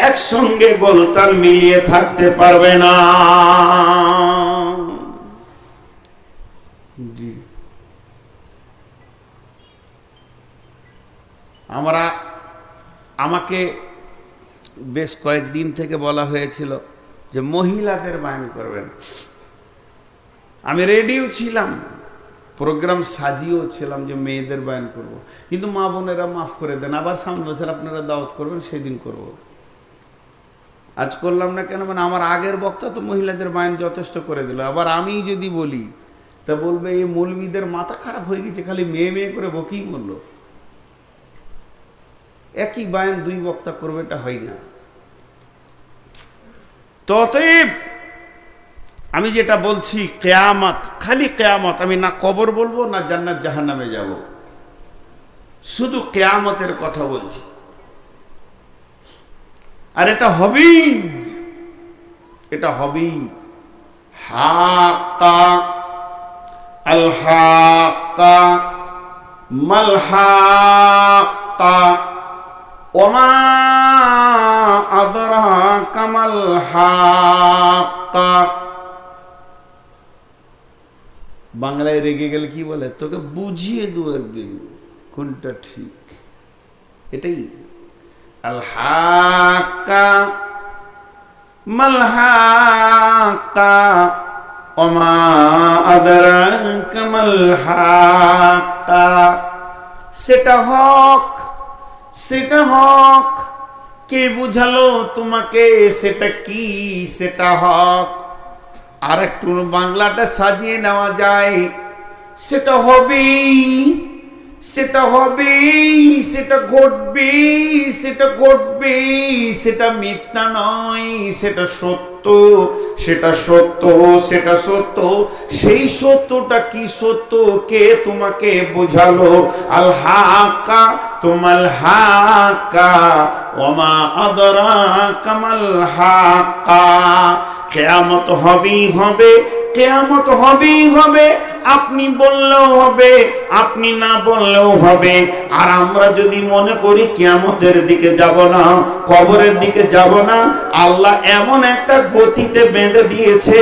Speaker 1: একসঙ্গে গোলতাল মিলিয়ে থাকতে পারবে না। জি, আমাকে বেশ কয়েকদিন থেকে বলা হয়েছিল যে মহিলাদের বায়ান করবেন। আমি রেডিও ছিলাম, প্রোগ্রাম সাজিয়েও ছিলাম যে মেয়েদের বায়ান করব, কিন্তু মা বোনেরা মাফ করে দেন, আবার সামনে বছর আপনারা দাওয়াত করবেন, সেদিন করব। আজ করলাম না কেন? মানে আমার আগের বক্তা তো মহিলাদের বায়ান যথেষ্ট করে দিল, আবার আমি যদি বলি তা বলবে এই মৌলবীদের মাথা খারাপ হয়ে গেছে, খালি মেয়ে মেয়ে করে বকেই বলল। একই বায়ান দুই বক্তা করবে, এটা হয় না। ততএব আমি যেটা বলছি, কিয়ামত, খালি কিয়ামত, আমি না কবর বলবো না জান্নাত জাহান্নামে যাব, শুধু কিয়ামতের কথা বলছি। আর এটা হবেই, এটা হবেই। হাক্কা আল হাক্কা মাল হাক্কা ওমা আদরাকা মাল হাক্কা। বাংলায় রেগে গেলে কি বলে? তোকে বুঝিয়ে দু একদিন কোনটা ঠিক। এটাই আল হাক্কা মাল হাক্কা ওমা আদরাকা মাল হাক্কা। সেটা হক, সেটা হক, কে বুঝালো তোমাকে সেটা কি? সেটা হক। আর একটু বাংলাটা সাজিয়ে নেওয়া যায়, সেটা হবেই, সেটা হবেই, সেটা ঘটবেই, সেটা ঘটবেই, সেটা মিথ্যা নয়, সেটা সত্য, সেটা সত্য, সেটা সত্য। সেই সত্যটা কি সত্য? কে তোমাকে বোঝালো? আল হাক্কা তুমাল হাক্কা ওমা আদরাকা মাল হাক্কা। কিয়ামত হবেই হবে, কিয়ামত হবেই হবে। আপনি বললেও হবে, আপনি না বললেও হবে। আর আমরা যদি মনে করি কিয়ামতের দিকে যাব না, কবরের দিকে যাব না, আল্লাহ এমন একটা গতিতে বেঁধে দিয়েছে,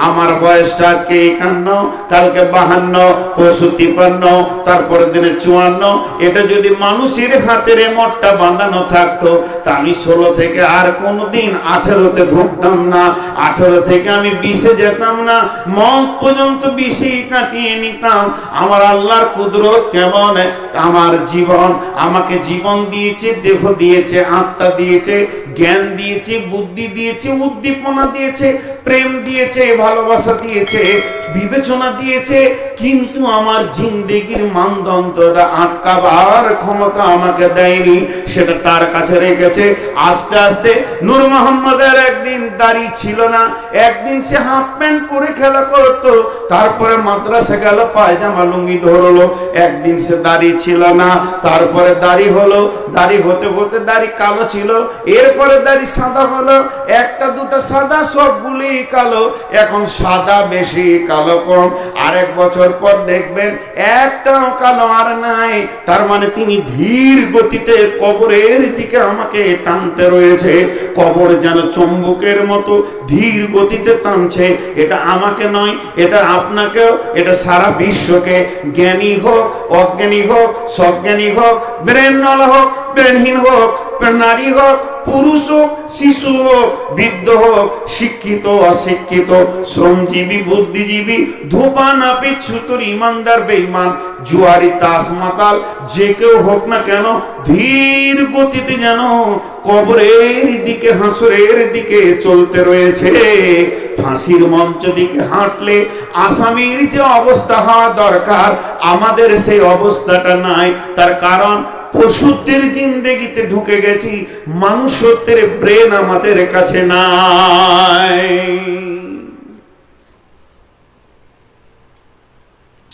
Speaker 1: আমার বয়সটা আজকে 51, কালকে 52, পরশু 53, তারপরের দিনে 54। এটা যদি মানুষের হাতের মোটটা বাঁধানো থাকতো, তা আমি 16 থেকে আর কোনোদিন 18তে ঢুকতাম না, 18 থেকে আমি 20-এ যেতাম না, মত পর্যন্ত 20-এই কাটিয়ে নিতাম। আমার আল্লাহর কুদরত কেমন! আমার জীবন, আমাকে জীবন দিয়েছে, দেহ দিয়েছে, আত্মা দিয়েছে, জ্ঞান দিয়েছে, বুদ্ধি দিয়েছে, উদ্দীপনা দিয়েছে, প্রেম দিয়েছে, ভালোবাসা দিয়েছে, বিবেচনা দিয়েছে, কিন্তু আমার জিন্দেগির মানদণ্ডটা আটকাবার ক্ষমতা আমাকে দেয়নি, সেটা তার কাছে রেখেছে। আস্তে আস্তে নূর মোহাম্মদের একদিন দাড়ি ছিল না, একদিন সে হাফ প্যান্ট পরে খেলা করতো, তারপরে মাদ্রাসা গেল, পায়জামা লুঙ্গি ধরলো। একদিন সে দাড়ি ছিল না, তারপরে দাড়ি হলো, দাড়ি হতে হতে দাড়ি কালো ছিল, এরপরে দাড়ি সাদা হলো, একটা দুটো সাদা, সবগুলি কালো, এখন সাদা বেশি কালো কালো কম, আরেক বছর পর দেখবেন একটাও কালো আর নাই। তার মানে তিনি ধীর গতিতে কবরের দিকে আমাকে টানতে রয়েছে। কবর যেন চুম্বকের মতো ধীর গতিতে টানছে। এটা আমাকে নয়, এটা আপনাকেও, এটা সারা বিশ্বকে। জ্ঞানী হোক, অজ্ঞানী হোক, সজ্ঞানী হোক, ব্রেনওয়ালা হোক, ব্রেনহীন হোক, নারী হোক, পুরুষ হোক, শিশু হোক, বৃদ্ধ হোক, শিক্ষিত অশিক্ষিত, শ্রমজীবী বুদ্ধিজীবী, ধূপান আপিত সুতোর, ইমানদার বেঈমান, জুয়ারি তাস মাতাল, যে কেউ হোক না কেন ধীর গতিতে যেন কবরের দিকে, হাসরের দিকে চলতে রয়েছে। ফাঁসির মঞ্চ দিকে হাঁটলে আসামির যে অবস্থা হওয়া দরকার, আমাদের সেই অবস্থাটা নাই। তার কারণ পশুদের জিন্দেগিতে ঢুকে গেছি, মানুষত্বের ব্রেন আমাদের কাছে নাই।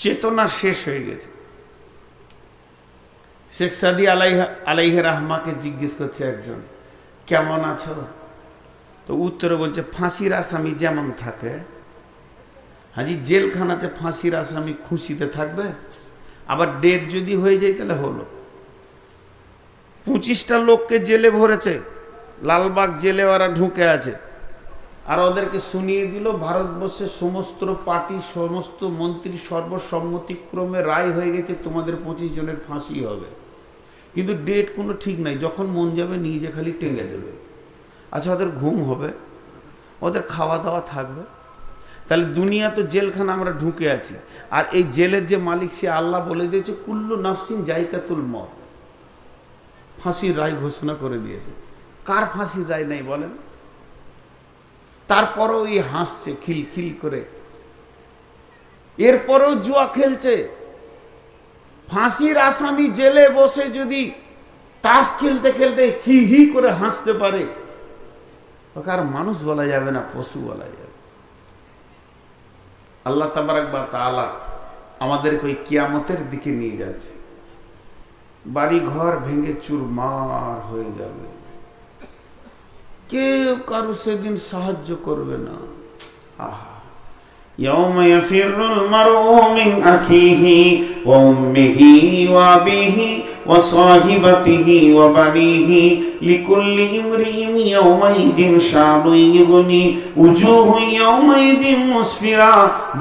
Speaker 1: চেতনা শেষ হয়ে গেছে। শেখ সাদি আলাইহি রাহমাকে জিজ্ঞেস করছে একজন, কেমন আছো? তো উত্তরে বলছে, ফাঁসির আসামি যেমন থাকে। হাজি, জেলখানাতে ফাঁসির আসামি খুশিতে থাকবে? আবার ডেট যদি হয়ে যায় তাহলে হলো। 25টা লোককে জেলে ভরেছে, লালবাগ জেলে ওরা ঢুকে আছে, আর ওদেরকে শুনিয়ে দিল ভারতবর্ষের সমস্ত পার্টি, সমস্ত মন্ত্রী সর্বসম্মতিক্রমে রায় হয়ে গেছে তোমাদের 25 জনের ফাঁসি হবে। কিন্তু ডেট কোনো ঠিক নাই, যখন মন যাবে নিজে খালি টেঙে দেবে। আচ্ছা, ওদের ঘুম হবে, ওদের খাওয়া দাওয়া থাকবে। তাহলে দুনিয়া তো জেলখানা, আমরা ঢুকে আছি। আর এই জেলের যে মালিক, সে আল্লাহ বলে দিয়েছে কুল্লু নাফসিন জায়কাতুল মত, ফাঁসির রায় ঘোষণা করে দিয়েছে। কার ফাঁসির রায় নাই বলেন? তারপরেও এই হাসছে খিলখিল করে, এরপরেও জুয়া খেলছে। ফাঁসির আসামি জেলে বসে যদি তাস খেলতে খেলতে হি হি করে হাসতে পারে, ওকে আর মানুষ বলা যাবে না, পশু বলা যাবে। আল্লাহ তাবারাক ওয়া তাআলা আমাদেরকে ওই কিয়ামতের দিকে নিয়ে যাচ্ছে। বাড়ি ঘর ভেঙে চুরমার হয়ে যাবে, কেউ কারো সেদিন সাহায্য করবে না। আহা, ইয়াউমা ইয়াফিরুল মারউ মিন আখিহি ওয়া উম্মিহি ওয়া আবিহি ওয়া সাহিবাতিহি ওয়া বানিহি লিকুল্লি ইমরিইন ইয়াউমাইদিন শানুন ইউগনি উজুহুন ইয়াউমাইদিন মুসফিরা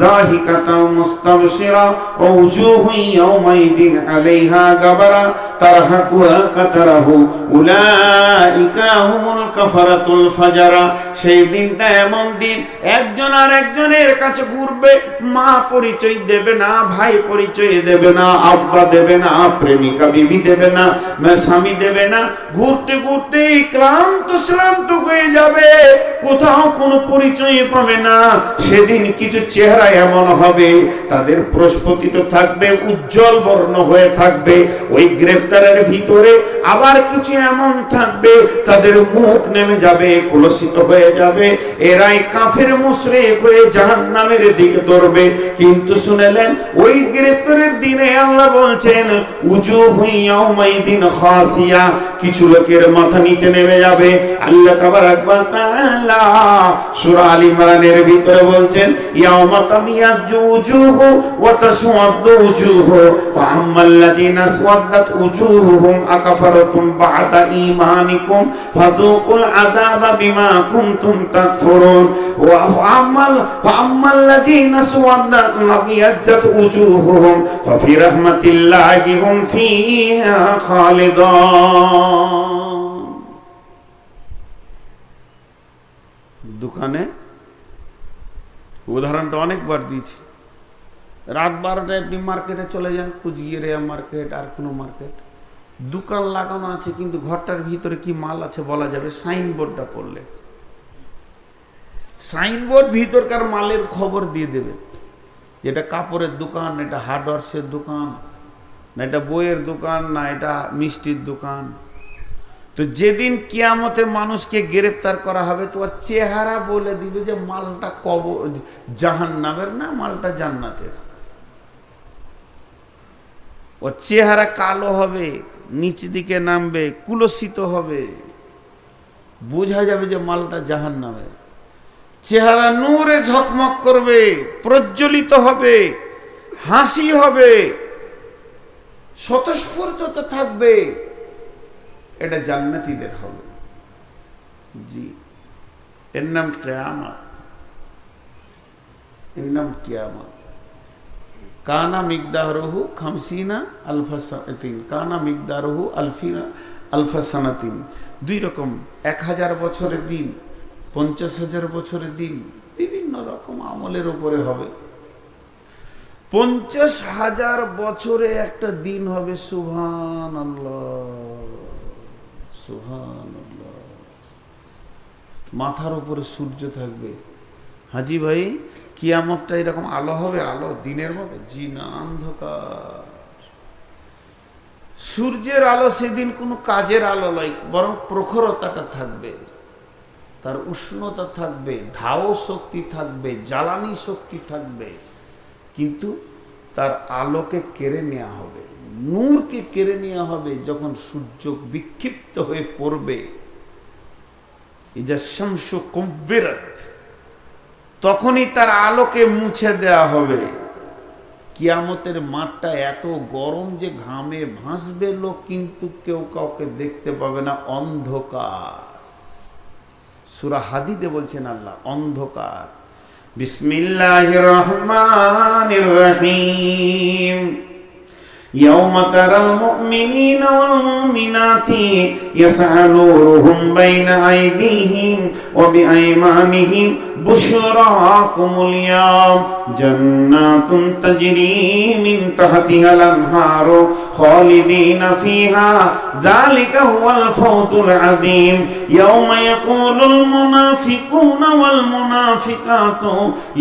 Speaker 1: যাহিকাতাও মুস্তাবশিরা ওয়া উজুহুন ইয়াউমাইদিন আলাইহা গাবারা তারহাকুহা কাতারাহু উলাইকা হুমুল কাফারাতুল ফাজারা। সেই দিনটা এমন দিন, একজন আর একজনের কাছে ঘুরবে, মা পরিচয় দেবে না, ভাই পরিচয় দেবে না, আব্বা দেবে না, প্রেমিকা বিবি দেবে না, স্বামী দেবে না। ঘুরতে ঘুরতে ক্লান্ত শ্রান্ত হয়ে যাবে, কোথাও কোনো পরিচয় পাবে না। সেদিন কিছু চেহারা এমন হবে, তাদের প্রস্ফুটিত থাকবে, উজ্জ্বল বর্ণ হয়ে থাকবে ওই গ্রেফতারের ভিতরে। আবার কিছু এমন থাকবে, তাদের মুখ নেমে যাবে, কলুষিত হয়ে যাবে। এরাই কাফের মুশরিক হয়ে জাহান্নামের দিকে দৌড়বে। কিন্তু শুনেলেন, ওই গ্রেফতারের দিনে আল্লাহ বলছেন উজুহু ইয়াউমাইদিন খাসিয়া, কিছু লোকের মাথা নিচে নেমে যাবে। আল্লাহ তাবারাক ওয়া তাআলা সূরা আল ইমরানের ভিতরে বলছেন ইয়াউমা তাবিয়াজ্জু উজুহু ওয়া তাসওয়াদ্দু উজুহু ফাআম্মাল্লাযীনা আসওয়াদ্দাত উজুহুহুম আকাফারাতুম বা'দা ঈমানিকুম ফাযুকুল আযাবা বিমা কুনতুম তাকফুরুন ওয়া ফাআম্মাল্লাযীনা আসওয়াদ্দাত উজুহুহুম ফাফি রাহমাতিল্লাহি হুম ফিহা খালিদুন। দোকানে উদাহরণটা অনেকবার দিয়েছি। রাত 12টায় আপনি মার্কেটে চলে যান, কুচবিহার মার্কেট আর কোনো মার্কেট, দোকান লাগানো আছে কিন্তু ঘরটার ভিতরে কি মাল আছে বলা যাবে সাইনবোর্ডটা পড়লে। সাইনবোর্ড ভিতরকার মালের খবর দিয়ে দেবে, এটা কাপড়ের দোকান, এটা হার্ডওয়্যার্সের দোকান, না এটা বইয়ের দোকান, না এটা মিষ্টির দোকান। তো যেদিন কিয়ামতে মানুষকে গ্রেফতার করা হবে, তো ওর চেহারা বলে দিবে যে মালটা জাহান্নামের না মালটা জান্নাতের। ওর চেহারা কালো হবে, নিচ দিকে নামবে, কুলসিত হবে, বোঝা যাবে যে মালটা জাহান্নামের। চেহারা নূরে ঝকমক করবে, প্রজ্বলিত হবে, হাসি হবে, স্বতঃস্ফূর্ত থাকবে। এটা জান্নাতীদের হবে। জি, এর নাম কিয়ামত, এর নাম কিয়ামত। কানা মিকদারুহু খামসিনা আলফা সানাতিন, কানা মিকদারুহু আলফা সানাতিন। দুই রকম, 1000 বছরের দিন, 50,000 বছরের দিন, বিভিন্ন রকম আমলের উপরে হবে। 50,000 বছরে একটা দিন হবে। সুবহানাল্লাহ, সুবহানাল্লাহ। মাথার উপরে সূর্য থাকবে। হাজি ভাই, কিয়ামতটা এরকম আলো হবে? আলো দিনের মতো? জি না, অন্ধকার। সূর্যের আলো সেদিন কোনো কাজের আলো নয়, বরং প্রখরতাটা থাকবে, তার উষ্ণতা থাকবে, ধাও শক্তি থাকবে, জ্বালানি শক্তি থাকবে, কিন্তু তার আলোকে কেড়ে নেওয়া হবে, নূরকে কেড়ে নেওয়া হবে। যখন সূর্য বিক্ষিপ্ত হয়ে পড়বে, ইজা শামসু কুব্বিরাত, তখনই তার আলোকে মুছে দেয়া হবে। কিয়ামতের মাঠটা এত গরম যে ঘামে ভাসবে লোক, কিন্তু কেউ কাউকে দেখতে পাবে না, অন্ধকার। সূরা হাদীদে বলছেন আল্লাহ, অন্ধকার। বিসমিল্লাহির রহমানির রহিম। يوم ترى المؤمنين والمؤمنات يسعى نورهم بين أيديهم وبأيمانهم بشراكم اليوم جنات تجري من تحتها الأنهار خالدين فيها ذلك هو الفوز العظيم يوم يقول المنافقون والمنافقات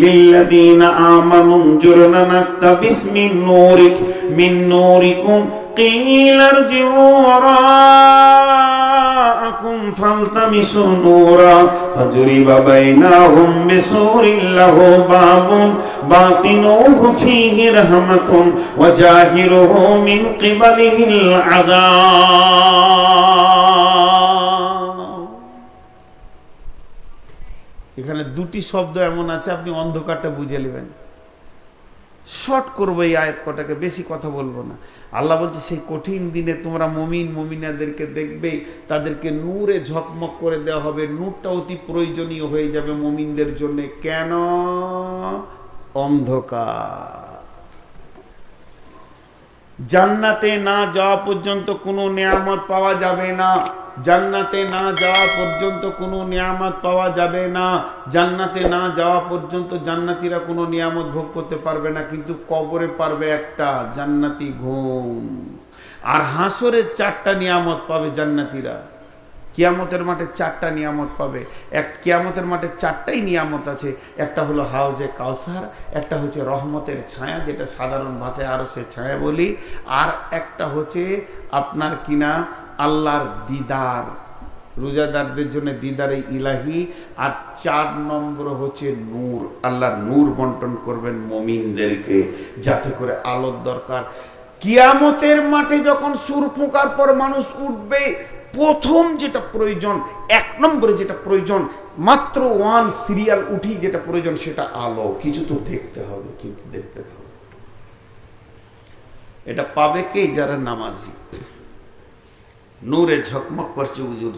Speaker 1: للذين آمنوا انظرنا نقتبس من نورك من نوركم قيل ارجعوا وراءكم فالتمسوا نورا فضرب بينهم بسور له باب باطنه فيه رحمة وظاهره من قبله العذاب। এখানে দুটি শব্দ এমন আছে, আপনি অন্ধকারটা বুঝে নেবেন। শর্ট করবো এই আয়াত কটাকে, বেশি কথা বলবো না। আল্লাহ বলছে, সেই কঠিন দিনে তোমরা মুমিন মুমিনাদেরকে দেখবে, তাদেরকে নূরে ঝকমক করে দেওয়া হবে। নূরটা অতি প্রয়োজনীয় হয়ে যাবে মুমিনদের জন্য। কেন? অন্ধকার। জান্নাতে না যাওয়া পর্যন্ত কোনো নিয়ামত পাওয়া যাবে না। জান্নাতে না যাওয়া পর্যন্ত কোনো নিয়ামত পাওয়া যাবে না। জান্নাতে না যাওয়া পর্যন্ত জান্নাতীরা কোনো নিয়ামত ভোগ করতে পারবে না, কিন্তু কবরে পারবে একটা, জান্নাতি ঘুম। আর হাসরে 4টা নিয়ামত পাবে জান্নাতীরা। কিয়ামতের মাঠে 4টা নিয়ামত পাবে। কিয়ামতের মাঠে 4টাই নিয়ামত আছে। একটা হলো হাউজে কাউসার, একটা হচ্ছে রহমতের ছায়া, যেটা সাধারণ ভাষায় আরশের ছায়া বলি, আর একটা হচ্ছে আপনার কিনা আল্লাহর দিদার, রোজাদারদের জন্য দিদারে ইলাহি। আর 4 নম্বর হচ্ছে নূর। আল্লাহর নূর বন্টন করবেন মুমিনদেরকে, যাতে করে আলোর দরকার। কিয়ামতের মাঠে যখন সুর ফোঁকার পর মানুষ উঠবে, প্রথম যেটা প্রয়োজন, 1 নম্বরে যেটা প্রয়োজন, মাত্র 1 সিরিয়াল উঠি যেটা প্রয়োজন, সেটা আলো। কিছু তো দেখতে হবে, কিন্তু দেখতে হবে। এটা পাবে কে? যারা নামাজি। নূরে ঝকমক করছে হুজুর।